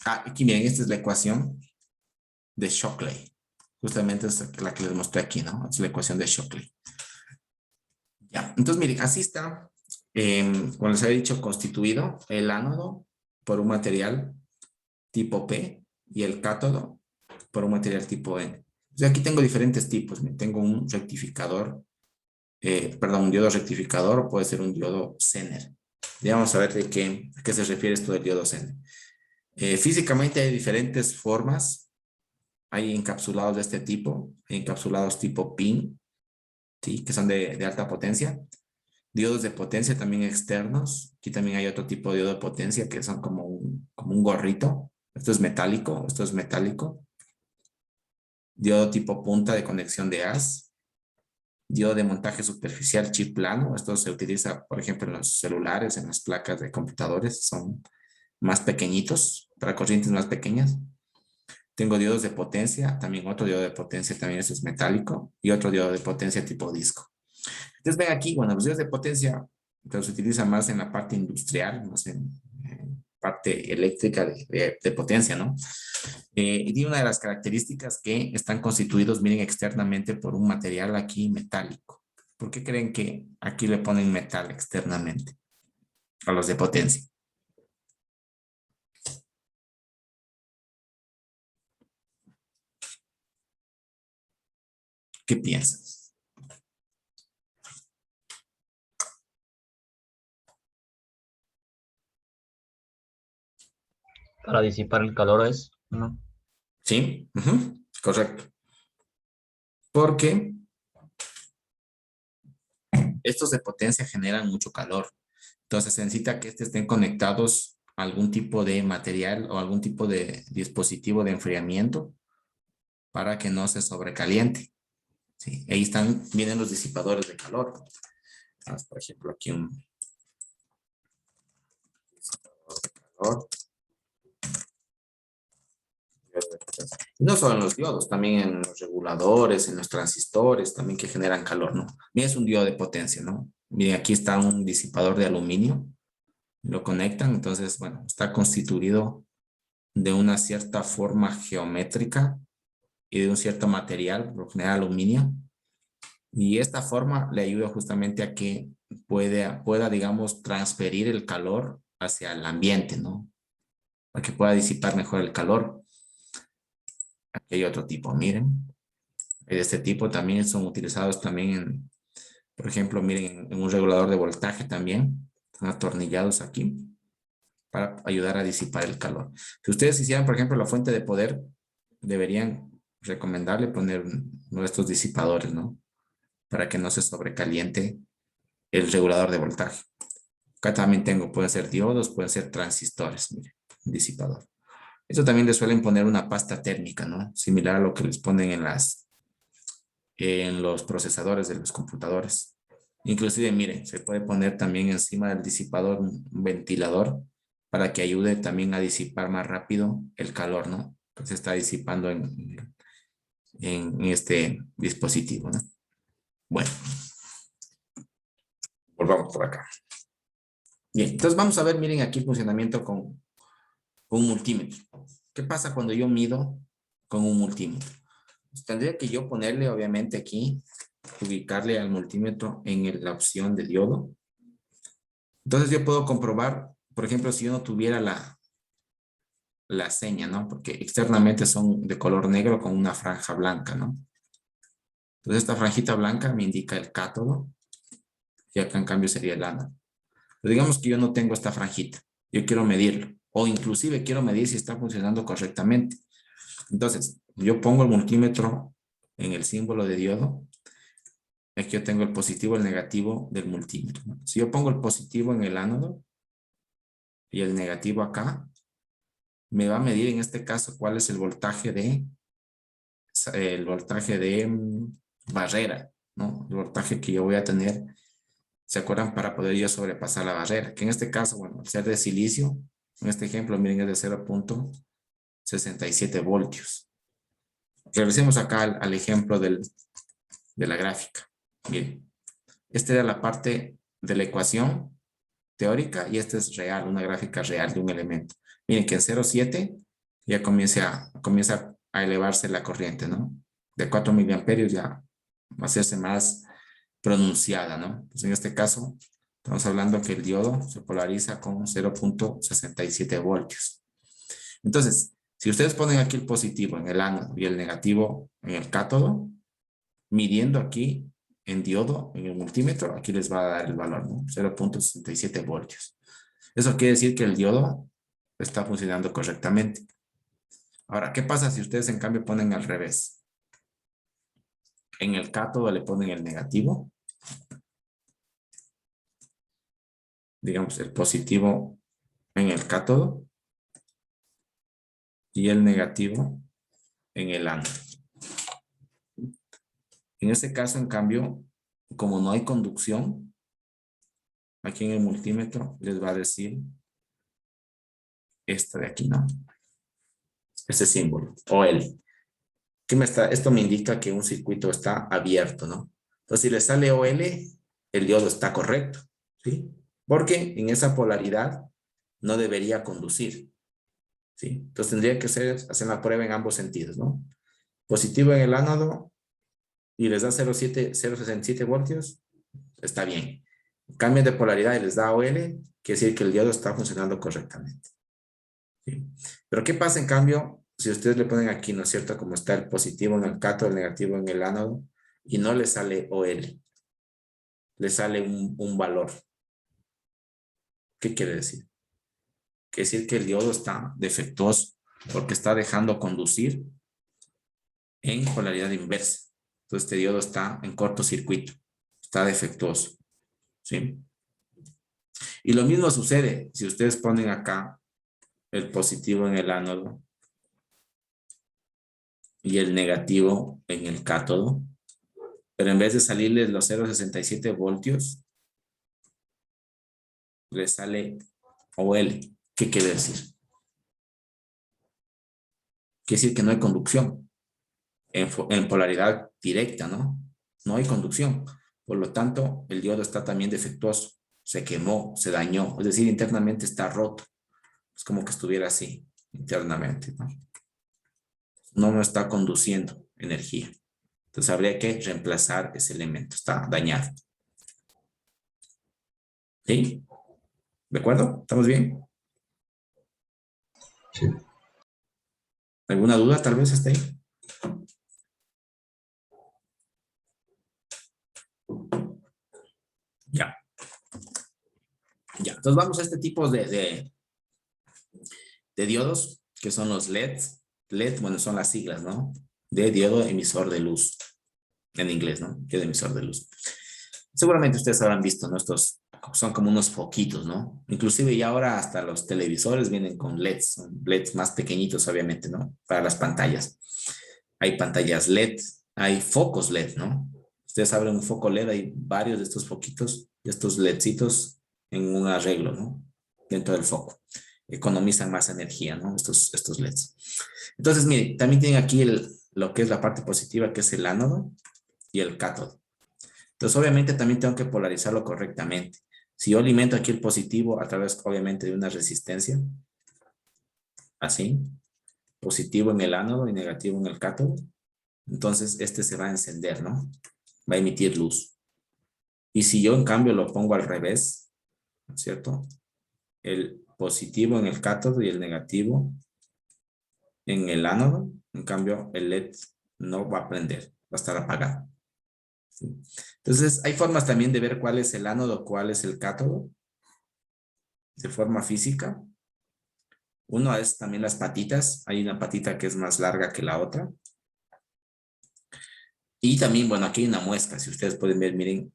Aquí miren, esta es la ecuación de Shockley. Justamente es la que les mostré aquí, ¿no? Es la ecuación de Shockley. Ya, entonces miren, así está, como les había dicho, constituido el ánodo por un material tipo P y el cátodo por un material tipo N. O sea, aquí tengo diferentes tipos. Tengo un rectificador, un diodo rectificador, o puede ser un diodo Zener. Ya vamos a ver a qué se refiere esto del diodo Zener. Físicamente hay diferentes formas. Hay encapsulados de este tipo, hay encapsulados tipo PIN, ¿sí? Que son de alta potencia. Diodos de potencia también externos. Aquí también hay otro tipo de diodo de potencia que son como un gorrito. Esto es metálico, esto es metálico. Diodo tipo punta de conexión de haz. Diodo de montaje superficial chip plano. Esto se utiliza, por ejemplo, en los celulares, en las placas de computadores. Son más pequeñitos, para corrientes más pequeñas. Tengo diodos de potencia, también otro diodo de potencia, también este es metálico, y otro diodo de potencia tipo disco. Entonces ven aquí, bueno, los diodos de potencia se utilizan más en la parte industrial, más en parte eléctrica de potencia, ¿no? Y tiene una de las características que están constituidos, miren, externamente por un material aquí metálico. ¿Por qué creen que aquí le ponen metal externamente a los de potencia? ¿Qué piensas? Para disipar el calor es, ¿no? Sí, correcto. Porque estos de potencia generan mucho calor. Entonces se necesita que estén conectados a algún tipo de material o algún tipo de dispositivo de enfriamiento para que no se sobrecaliente. ¿Sí? Ahí vienen los disipadores de calor. Por ejemplo, aquí un disipador de calor. No solo en los diodos, también en los reguladores, en los transistores, también que generan calor, ¿no? Miren, es un diodo de potencia, ¿no? Miren, aquí está un disipador de aluminio. Lo conectan, entonces, bueno, está constituido de una cierta forma geométrica y de un cierto material, por lo general aluminio. Y esta forma le ayuda justamente a que pueda, digamos, transferir el calor hacia el ambiente, ¿no? Para que pueda disipar mejor el calor. Aquí hay otro tipo, miren. De este tipo también son utilizados también por ejemplo, miren, en un regulador de voltaje también. Están atornillados aquí para ayudar a disipar el calor. Si ustedes hicieran, por ejemplo, la fuente de poder, deberían recomendarle poner uno de estos disipadores, ¿no? Para que no se sobrecaliente el regulador de voltaje. Acá también tengo, pueden ser diodos, pueden ser transistores, miren, un disipador. Eso también les suelen poner una pasta térmica, ¿no? Similar a lo que les ponen en los procesadores de los computadores. Inclusive, miren, se puede poner también encima del disipador un ventilador para que ayude también a disipar más rápido el calor, ¿no? Que se está disipando en este dispositivo, ¿no? Bueno, volvamos por acá. Bien, entonces vamos a ver, miren aquí el funcionamiento con un multímetro. ¿Qué pasa cuando yo mido con un multímetro? Pues tendría que yo ponerle, obviamente, aquí, ubicarle al multímetro en la opción de diodo. Entonces yo puedo comprobar, por ejemplo, si yo no tuviera la seña, ¿no? Porque externamente son de color negro con una franja blanca, ¿no? Entonces esta franjita blanca me indica el cátodo y acá en cambio sería el ánodo. Pero digamos que yo no tengo esta franjita, yo quiero medirlo o inclusive quiero medir si está funcionando correctamente. Entonces yo pongo el multímetro en el símbolo de diodo. Aquí yo tengo el positivo y el negativo del multímetro, ¿no? Si yo pongo el positivo en el ánodo y el negativo acá, me va a medir en este caso cuál es el voltaje de barrera, ¿no? El voltaje que yo voy a tener, ¿se acuerdan? Para poder yo sobrepasar la barrera, que en este caso, bueno, al ser de silicio, en este ejemplo, miren, es de 0.67 voltios. Regresemos acá al ejemplo de la gráfica. Miren, esta era la parte de la ecuación teórica y esta es real, una gráfica real de un elemento. Miren que en 0,7 ya comienza a elevarse la corriente, ¿no? De 4 miliamperios ya va a hacerse más pronunciada, ¿no? Entonces, en este caso, estamos hablando que el diodo se polariza con 0.67 voltios. Entonces, si ustedes ponen aquí el positivo en el ánodo y el negativo en el cátodo, midiendo aquí en diodo, en el multímetro, aquí les va a dar el valor, ¿no? 0.67 voltios. Eso quiere decir que el diodo está funcionando correctamente. Ahora, ¿qué pasa si ustedes en cambio ponen al revés? En el cátodo le ponen el negativo. Digamos, el positivo en el cátodo y el negativo en el ánodo. En este caso, en cambio, como no hay conducción, aquí en el multímetro les va a decir esta de aquí, ¿no? Ese símbolo, OL. Esto me indica que un circuito está abierto, ¿no? Entonces, si le sale OL, el diodo está correcto, ¿sí? Porque en esa polaridad no debería conducir, ¿sí? Entonces, tendría que hacer la prueba en ambos sentidos, ¿no? Positivo en el ánodo y les da 0.67 voltios, está bien. Cambian de polaridad y les da OL, quiere decir que el diodo está funcionando correctamente, ¿sí? Pero ¿qué pasa en cambio si ustedes le ponen aquí, ¿no es cierto? Como está el positivo en el cátodo, el negativo en el ánodo, y no le sale OL, le sale un valor. ¿Qué quiere decir? Quiere decir que el diodo está defectuoso porque está dejando conducir en polaridad inversa. Entonces este diodo está en cortocircuito, está defectuoso, ¿sí? Y lo mismo sucede si ustedes ponen acá el positivo en el ánodo y el negativo en el cátodo, pero en vez de salirles los 0.67 voltios, les sale OL. ¿Qué quiere decir? Quiere decir que no hay conducción en polaridad directa, ¿no? No hay conducción. Por lo tanto, el diodo está también defectuoso. Se quemó, se dañó. Es decir, internamente está roto. Es como que estuviera así, internamente, ¿no? No está conduciendo energía. Entonces, habría que reemplazar ese elemento. Está dañado. ¿Sí? ¿De acuerdo? ¿Estamos bien? Sí. ¿Alguna duda tal vez hasta ahí? Ya. Ya. Entonces vamos a este tipo de diodos, que son los LEDs. LED, bueno, son las siglas, ¿no? De diodo emisor de luz. En inglés, ¿no? Diodo emisor de luz. Seguramente ustedes habrán visto, ¿no? Estos son como unos foquitos, ¿no? Inclusive ya ahora hasta los televisores vienen con LEDs, son LEDs más pequeñitos, obviamente, ¿no? Para las pantallas. Hay pantallas LED, hay focos LED, ¿no? Ustedes abren un foco LED, hay varios de estos foquitos, de estos LEDcitos en un arreglo, ¿no? Dentro del foco. Economizan más energía, ¿no? Estos LEDs. Entonces, miren, también tienen aquí lo que es la parte positiva, que es el ánodo y el cátodo. Entonces, obviamente, también tengo que polarizarlo correctamente. Si yo alimento aquí el positivo a través, obviamente, de una resistencia, así, positivo en el ánodo y negativo en el cátodo, entonces este se va a encender, ¿no? Va a emitir luz. Y si yo, en cambio, lo pongo al revés, ¿no es cierto? El positivo en el cátodo y el negativo en el ánodo, en cambio, el LED no va a prender, va a estar apagado. ¿Sí? Entonces, hay formas también de ver cuál es el ánodo, cuál es el cátodo, de forma física. Uno es también las patitas. Hay una patita que es más larga que la otra. Y también, bueno, aquí hay una muesca. Si ustedes pueden ver, miren,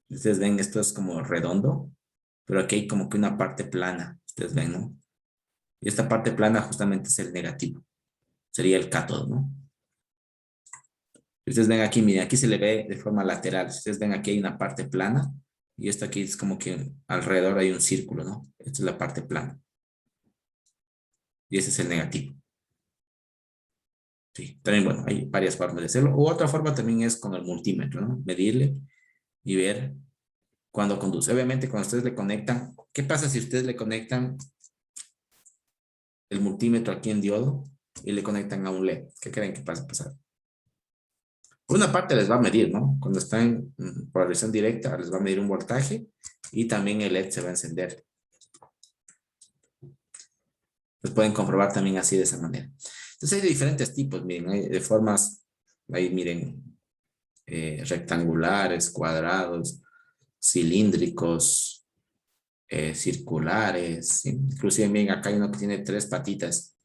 ustedes ven, esto es como redondo, pero aquí hay como que una parte plana. Ustedes ven, ¿no? Y esta parte plana justamente es el negativo. Sería el cátodo, ¿no? Ustedes ven aquí, miren, aquí se le ve de forma lateral. Ustedes ven aquí hay una parte plana y esto aquí es como que alrededor hay un círculo, ¿no? Esta es la parte plana. Y ese es el negativo. Sí, también, bueno, hay varias formas de hacerlo. U otra forma también es con el multímetro, ¿no? Medirle y ver cuando conduce. Obviamente, cuando ustedes le conectan, ¿qué pasa si ustedes le conectan el multímetro aquí en diodo y le conectan a un LED? ¿Qué creen que pasa a pasar? Por una parte les va a medir, ¿no? Cuando están en polarización directa, les va a medir un voltaje y también el LED se va a encender. Los pueden comprobar también así de esa manera. Entonces hay de diferentes tipos, miren, hay de formas, ahí miren, rectangulares, cuadrados, cilíndricos, circulares, ¿sí? Inclusive miren, acá hay uno que tiene 3 patitas.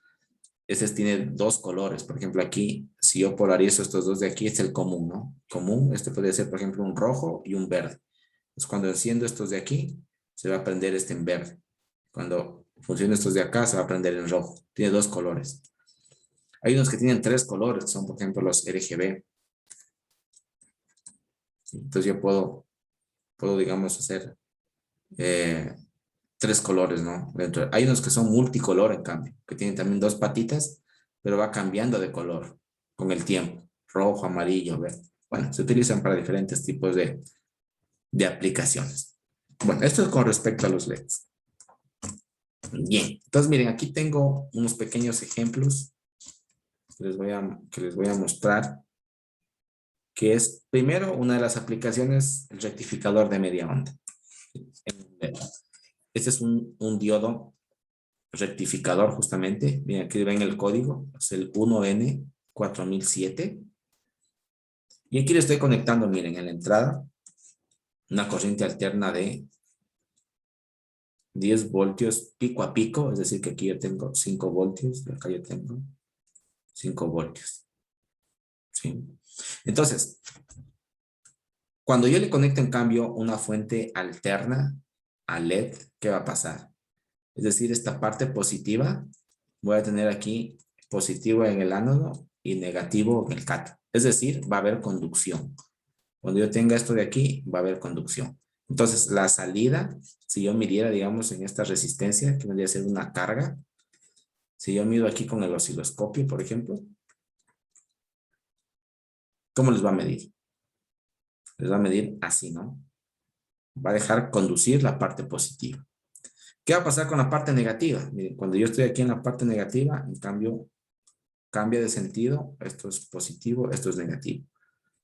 Este tiene 2 colores. Por ejemplo, aquí, si yo polarizo estos dos de aquí, es el común, ¿no? Común, este podría ser, por ejemplo, un rojo y un verde. Entonces, cuando enciendo estos de aquí, se va a prender este en verde. Cuando funcionen estos de acá, se va a prender en rojo. Tiene 2 colores. Hay unos que tienen 3 colores, que son, por ejemplo, los RGB. Entonces, yo puedo digamos, hacer 3 colores, ¿no? Dentro. Hay unos que son multicolor, en cambio, que tienen también 2 patitas, pero va cambiando de color con el tiempo. Rojo, amarillo, verde. Bueno, se utilizan para diferentes tipos de aplicaciones. Bueno, esto es con respecto a los LEDs. Bien, entonces miren, aquí tengo unos pequeños ejemplos que les voy a mostrar, que es, primero, una de las aplicaciones, el rectificador de media onda. Este es un diodo rectificador, justamente. Miren, aquí ven el código, es el 1N4007. Y aquí le estoy conectando, miren, en la entrada, una corriente alterna de 10 voltios pico a pico, es decir, que aquí yo tengo 5 voltios, y acá yo tengo 5 voltios. ¿Sí? Entonces, cuando yo le conecto en cambio una fuente alterna al LED, ¿qué va a pasar? Es decir, esta parte positiva, voy a tener aquí positivo en el ánodo y negativo en el cátodo. Es decir, va a haber conducción. Cuando yo tenga esto de aquí, va a haber conducción. Entonces, la salida, si yo midiera, digamos, en esta resistencia, que vendría a ser una carga, si yo mido aquí con el osciloscopio, por ejemplo, ¿cómo les va a medir? Les va a medir así, ¿no? Va a dejar conducir la parte positiva. ¿Qué va a pasar con la parte negativa? Miren, cuando yo estoy aquí en la parte negativa, en cambio, cambia de sentido. Esto es positivo, esto es negativo.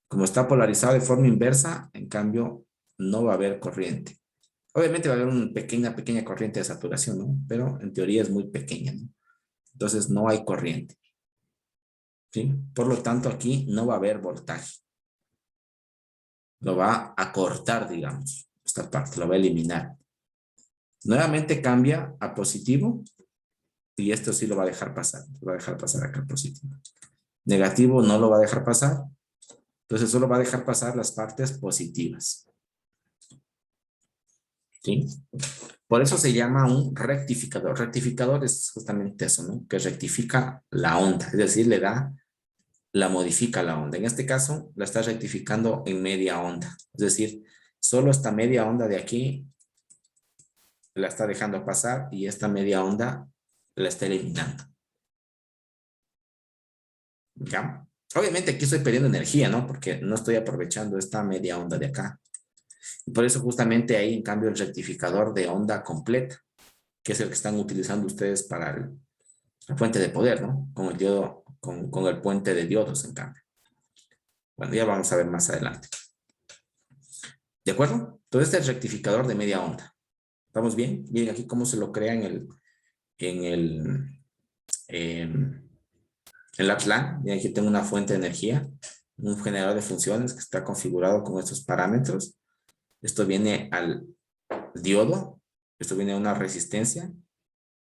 Como está polarizado de forma inversa, en cambio, no va a haber corriente. Obviamente va a haber una pequeña corriente de saturación, ¿no? Pero en teoría es muy pequeña, ¿no? Entonces no hay corriente. ¿Sí? Por lo tanto, aquí no va a haber voltaje. Lo va a cortar, digamos, esta parte, lo va a eliminar. Nuevamente cambia a positivo y esto sí lo va a dejar pasar. Lo va a dejar pasar acá positivo. Negativo no lo va a dejar pasar. Entonces solo va a dejar pasar las partes positivas. ¿Sí? Por eso se llama un rectificador. Rectificador es justamente eso, ¿no? Que rectifica la onda. Es decir, la modifica la onda. En este caso, la está rectificando en media onda. Es decir, solo esta media onda de aquí la está dejando pasar y esta media onda la está eliminando. ¿Ya? Obviamente aquí estoy perdiendo energía, ¿no? Porque no estoy aprovechando esta media onda de acá. Y por eso justamente ahí, en cambio, el rectificador de onda completa, que es el que están utilizando ustedes para la fuente de poder, ¿no? Con el diodo, con el puente de diodos, en cambio. Bueno, ya vamos a ver más adelante. ¿De acuerdo? Entonces, este es el rectificador de media onda. ¿Estamos bien? Miren aquí cómo se lo crea en la plan. Miren, aquí tengo una fuente de energía, un generador de funciones que está configurado con estos parámetros. Esto viene al diodo, esto viene a una resistencia,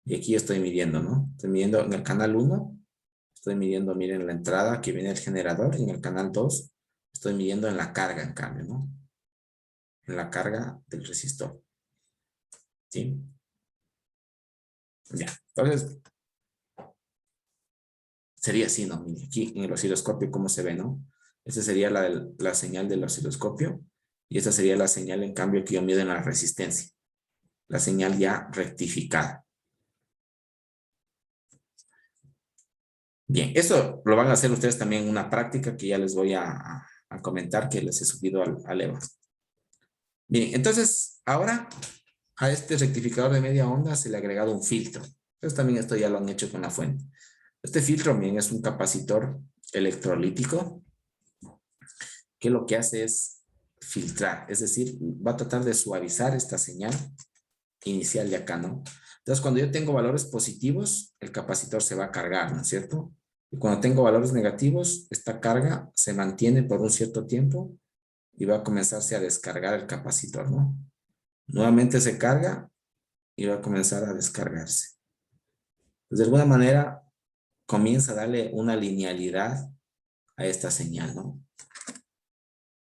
y aquí estoy midiendo, ¿no? Estoy midiendo en el canal 1, estoy midiendo, miren, la entrada que viene el generador, y en el canal 2, estoy midiendo en la carga, en cambio, ¿no? En la carga del resistor. ¿Sí? Ya, entonces, sería así, ¿no? Miren, aquí en el osciloscopio, ¿cómo se ve, no? Esa sería la señal del osciloscopio, y esa sería la señal, en cambio, que yo mido en la resistencia. La señal ya rectificada. Bien, eso lo van a hacer ustedes también en una práctica que ya les voy a comentar, que les he subido al EVA. Bien, entonces ahora a este rectificador de media onda se le ha agregado un filtro. Entonces también esto ya lo han hecho con la fuente. Este filtro bien es un capacitor electrolítico que lo que hace es filtrar, es decir, va a tratar de suavizar esta señal inicial de acá, ¿no? Entonces, cuando yo tengo valores positivos, el capacitor se va a cargar, ¿no es cierto? Y cuando tengo valores negativos, esta carga se mantiene por un cierto tiempo y va a comenzarse a descargar el capacitor, ¿no? Nuevamente se carga y va a comenzar a descargarse. Pues de alguna manera comienza a darle una linealidad a esta señal, ¿no?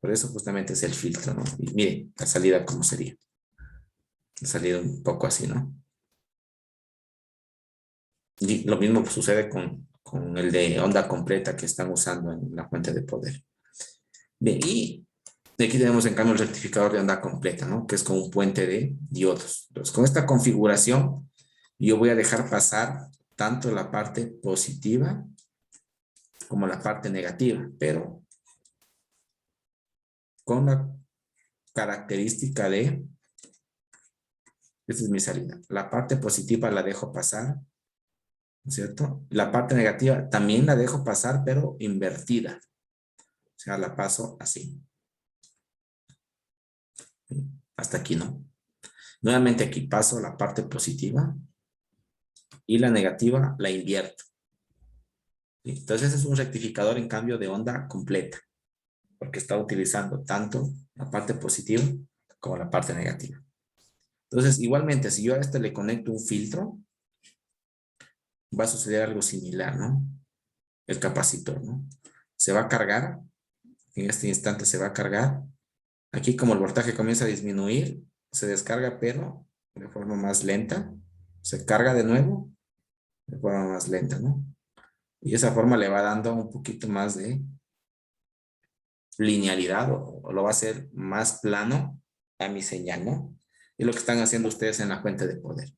Por eso justamente es el filtro, ¿no? Y miren, la salida cómo sería. La salida un poco así, ¿no? Y lo mismo sucede con el de onda completa que están usando en la fuente de poder. Bien, y aquí tenemos en cambio el rectificador de onda completa, ¿no? Que es con un puente de diodos. Entonces, con esta configuración, yo voy a dejar pasar tanto la parte positiva como la parte negativa, pero con la característica de, esta es mi salida, la parte positiva la dejo pasar, ¿no es cierto? La parte negativa también la dejo pasar, pero invertida. O sea, la paso así. Hasta aquí, ¿no? Nuevamente aquí paso la parte positiva y la negativa la invierto. Entonces ese es un rectificador en cambio de onda completa, porque está utilizando tanto la parte positiva como la parte negativa. Entonces, igualmente, si yo a este le conecto un filtro, va a suceder algo similar, ¿no? El capacitor, ¿no? Se va a cargar, en este instante se va a cargar. Aquí como el voltaje comienza a disminuir, se descarga, pero de forma más lenta. Se carga de nuevo, de forma más lenta, ¿no? Y esa forma le va dando un poquito más de linealidad o lo va a hacer más plano a mi señal, ¿no? Es lo que están haciendo ustedes en la fuente de poder.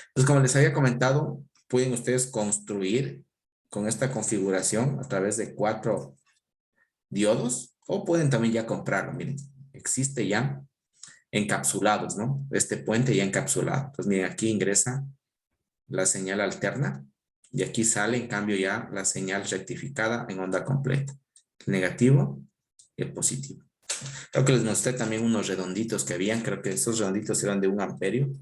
Entonces, como les había comentado, pueden ustedes construir con esta configuración a través de 4 diodos o pueden también ya comprarlo. Miren, existe ya encapsulados, ¿no? Este puente ya encapsulado. Entonces, miren, aquí ingresa la señal alterna y aquí sale en cambio ya la señal rectificada en onda completa. El negativo y el positivo. Creo que les mostré también unos redonditos que habían. Creo que esos redonditos eran de 1 amperio.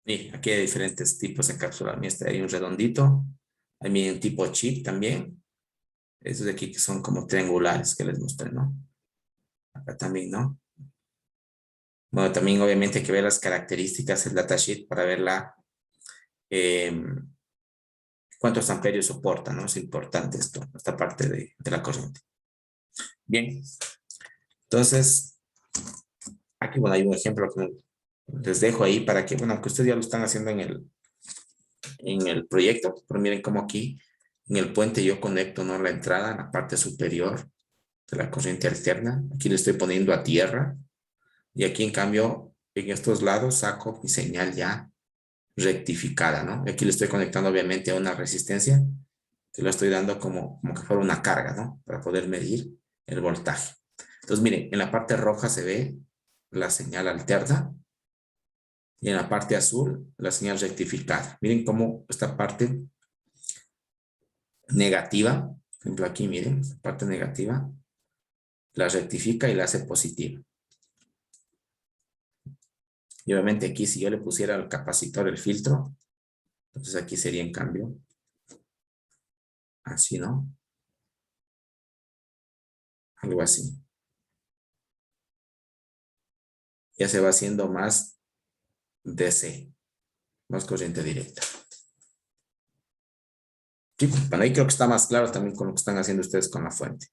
Y aquí hay diferentes tipos de encapsulamiento. Hay un redondito. Hay un tipo chip también. Esos de aquí que son como triangulares que les mostré, ¿no? Acá también, ¿no? Bueno, también obviamente hay que ver las características del datasheet para ver cuántos amperios soporta, ¿no? Es importante esto, esta parte de la corriente. Bien. Entonces, aquí, bueno, hay un ejemplo que les dejo ahí para que, bueno, que ustedes ya lo están haciendo en el proyecto, pero miren cómo aquí en el puente yo conecto, ¿no? La entrada en la parte superior de la corriente alterna. Aquí le estoy poniendo a tierra. Y aquí, en cambio, en estos lados saco mi señal ya rectificada, ¿no? Y aquí le estoy conectando, obviamente, a una resistencia que lo estoy dando como que fuera una carga, ¿no? Para poder medir el voltaje. Entonces, miren, en la parte roja se ve la señal alterna y en la parte azul la señal rectificada. Miren cómo esta parte negativa, por ejemplo aquí, miren, esta parte negativa, la rectifica y la hace positiva. Y obviamente aquí si yo le pusiera al capacitor el filtro, entonces aquí sería en cambio así, ¿no? Algo así. Ya se va haciendo más DC, más corriente directa. Sí, bueno, ahí creo que está más claro también con lo que están haciendo ustedes con la fuente.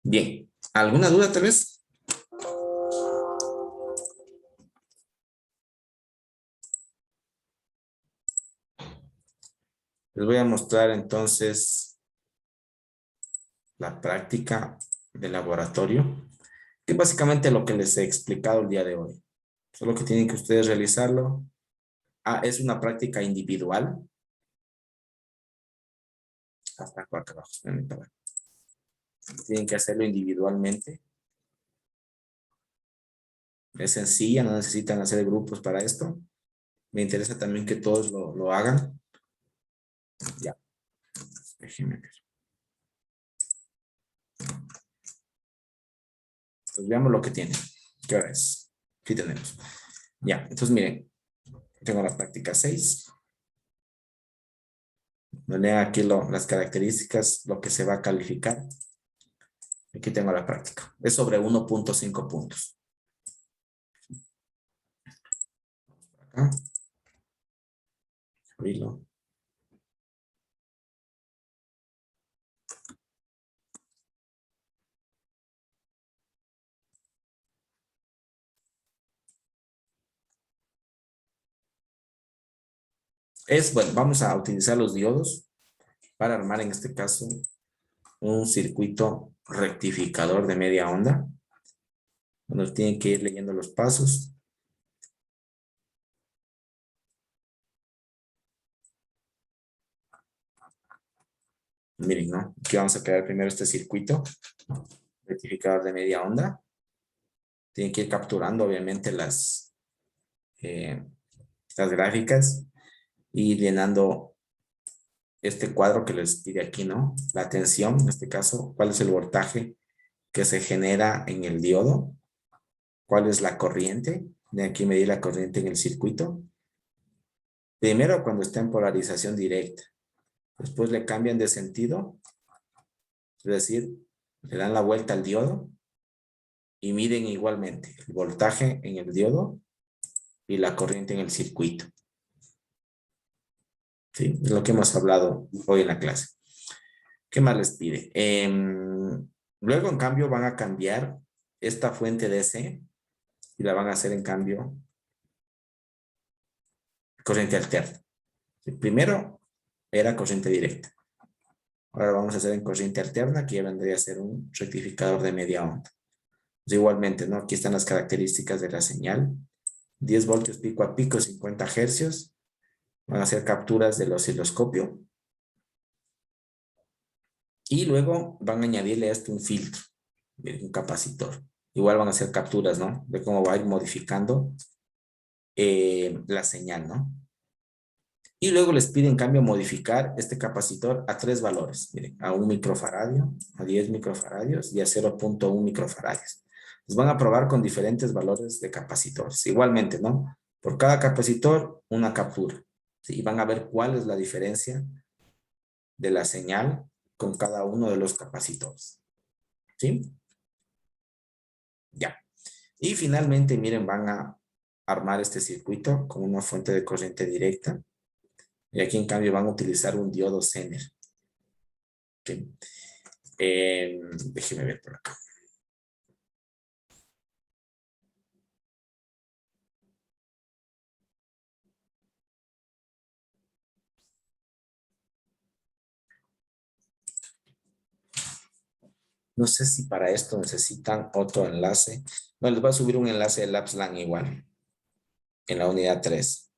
Bien, ¿alguna duda tal vez? Les voy a mostrar entonces la práctica de laboratorio, que es básicamente lo que les he explicado el día de hoy. Solo que tienen que ustedes realizarlo es una práctica individual. Hasta acá abajo. Tienen que hacerlo individualmente. Es sencilla, no necesitan hacer grupos para esto. Me interesa también que todos lo hagan. Ya. Déjenme ver. Pues veamos lo que tiene. ¿Qué hora es? Aquí tenemos. Ya, entonces miren. Tengo la práctica 6. Lea aquí las características, lo que se va a calificar. Aquí tengo la práctica. Es sobre 1.5 puntos. Acá. Abrirlo. Bueno, vamos a utilizar los diodos para armar en este caso un circuito rectificador de media onda. Nos tienen que ir leyendo los pasos. Miren, ¿no? Aquí vamos a crear primero este circuito rectificador de media onda. Tienen que ir capturando obviamente las gráficas y llenando este cuadro que les pide aquí, ¿no? La tensión, en este caso, cuál es el voltaje que se genera en el diodo, cuál es la corriente, de aquí medir la corriente en el circuito. Primero cuando está en polarización directa, después le cambian de sentido, es decir, le dan la vuelta al diodo y miden igualmente el voltaje en el diodo y la corriente en el circuito. ¿Sí? Es lo que hemos hablado hoy en la clase. ¿Qué más les pide? Luego, en cambio, van a cambiar esta fuente DC y la van a hacer, en cambio, corriente alterna. Primero era corriente directa. Ahora vamos a hacer en corriente alterna, que ya vendría a ser un rectificador de media onda. Pues igualmente, ¿no? Aquí están las características de la señal. 10 voltios pico a pico, 50 hercios. Van a hacer capturas del osciloscopio. Y luego van a añadirle a esto un filtro, un capacitor. Igual van a hacer capturas, ¿no? De cómo va a ir modificando la señal, ¿no? Y luego les pide, en cambio, modificar este capacitor a 3 valores. Miren, a 1 microfaradio, a 10 microfaradios y a 0.1 microfaradios. Los van a probar con diferentes valores de capacitores. Igualmente, ¿no? Por cada capacitor, una captura. ¿Sí? Y van a ver cuál es la diferencia de la señal con cada uno de los capacitores. ¿Sí? Ya. Y finalmente, miren, van a armar este circuito con una fuente de corriente directa. Y aquí, en cambio, van a utilizar un diodo Zener. ¿Sí? Déjenme ver por acá. No sé si para esto necesitan otro enlace. No, les voy a subir un enlace de LabsLang igual. En la unidad 3.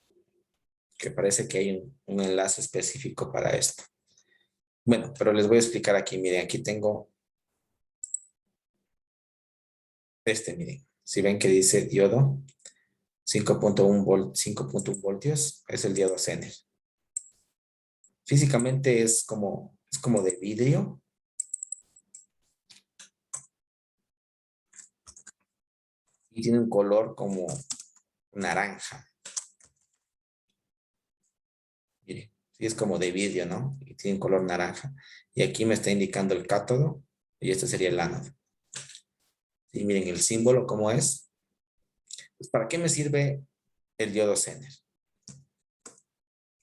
Que parece que hay un enlace específico para esto. Bueno, pero les voy a explicar aquí. Miren, aquí tengo miren. Si ven que dice diodo 5.1 voltios, es el diodo Zener. Físicamente es como de vidrio. Y tiene un color como naranja. Miren, sí es como de vidrio, ¿no? Y tiene un color naranja. Y aquí me está indicando el cátodo y este sería el ánodo. Y miren el símbolo, ¿cómo es? Pues, ¿para qué me sirve el diodo Zener?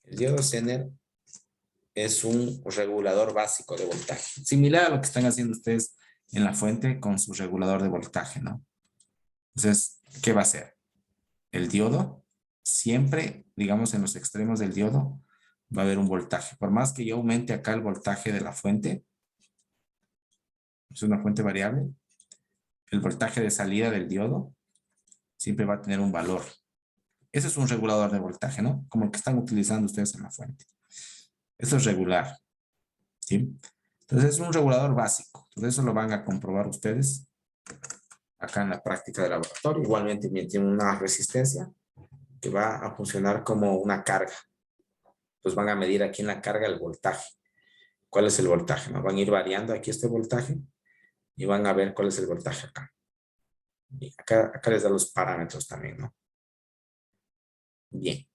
El diodo Zener es un regulador básico de voltaje. Similar a lo que están haciendo ustedes en la fuente con su regulador de voltaje, ¿no? Entonces, ¿qué va a hacer? El diodo, siempre, digamos, en los extremos del diodo, va a haber un voltaje. Por más que yo aumente acá el voltaje de la fuente, es una fuente variable, el voltaje de salida del diodo siempre va a tener un valor. Ese es un regulador de voltaje, ¿no? Como el que están utilizando ustedes en la fuente. Eso es regular, ¿sí? Entonces es un regulador básico. Entonces eso lo van a comprobar ustedes acá en la práctica de laboratorio. Igualmente tiene una resistencia que va a funcionar como una carga. Entonces van a medir aquí en la carga el voltaje. ¿Cuál es el voltaje? ¿No? Van a ir variando aquí este voltaje y van a ver cuál es el voltaje acá. Y acá les da los parámetros también, ¿no? Bien.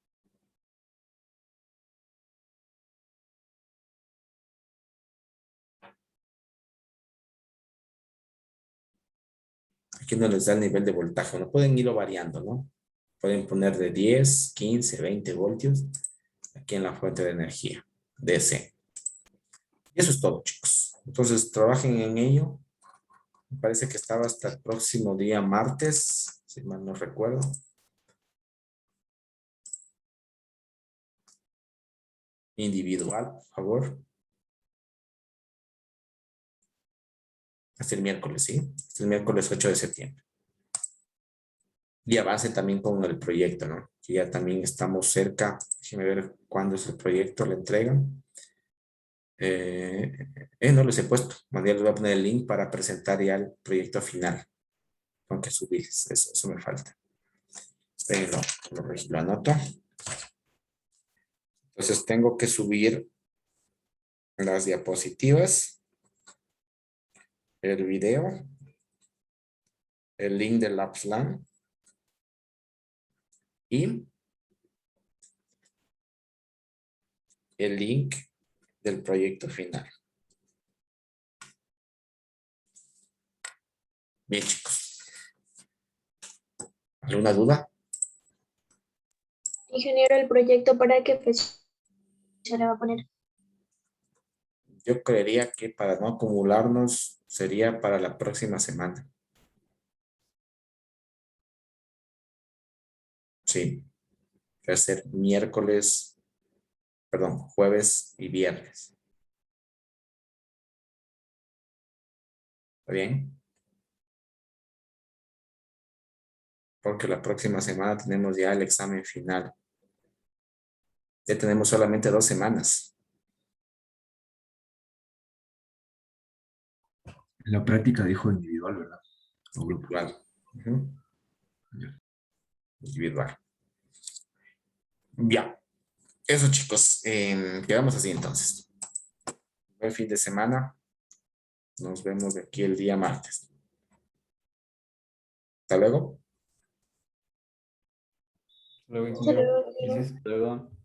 Aquí no les da el nivel de voltaje. No pueden irlo variando, ¿no? Pueden poner de 10, 15, 20 voltios aquí en la fuente de energía, DC. Y eso es todo, chicos. Entonces, trabajen en ello. Me parece que estaba hasta el próximo día martes, si mal no recuerdo. Individual, por favor. Hasta el miércoles, ¿sí? Hasta el miércoles 8 de septiembre. Y avancen también con el proyecto, ¿no? Que ya también estamos cerca. Déjenme ver cuándo es el proyecto, la entrega. No les he puesto. Más bien les voy a poner el link para presentar ya el proyecto final. Aunque subir, eso me falta. Pero lo anoto. Entonces tengo que subir las diapositivas, el video, el link del LabsLAN y el link del proyecto final. Bien, chicos. ¿Alguna duda? Ingeniero, ¿el proyecto para qué fecha le va a poner? Yo creería que para no acumularnos sería para la próxima semana. Sí. Va a ser jueves y viernes. ¿Está bien? Porque la próxima semana tenemos ya el examen final. Ya tenemos solamente 2 semanas. En la práctica dijo individual, ¿verdad? O grupo. Individual. Individual. Ya. Eso, chicos. Quedamos así entonces. Buen fin de semana. Nos vemos de aquí el día martes. Hasta luego. Luego, Hasta ingeniero. luego. Gracias. Luego.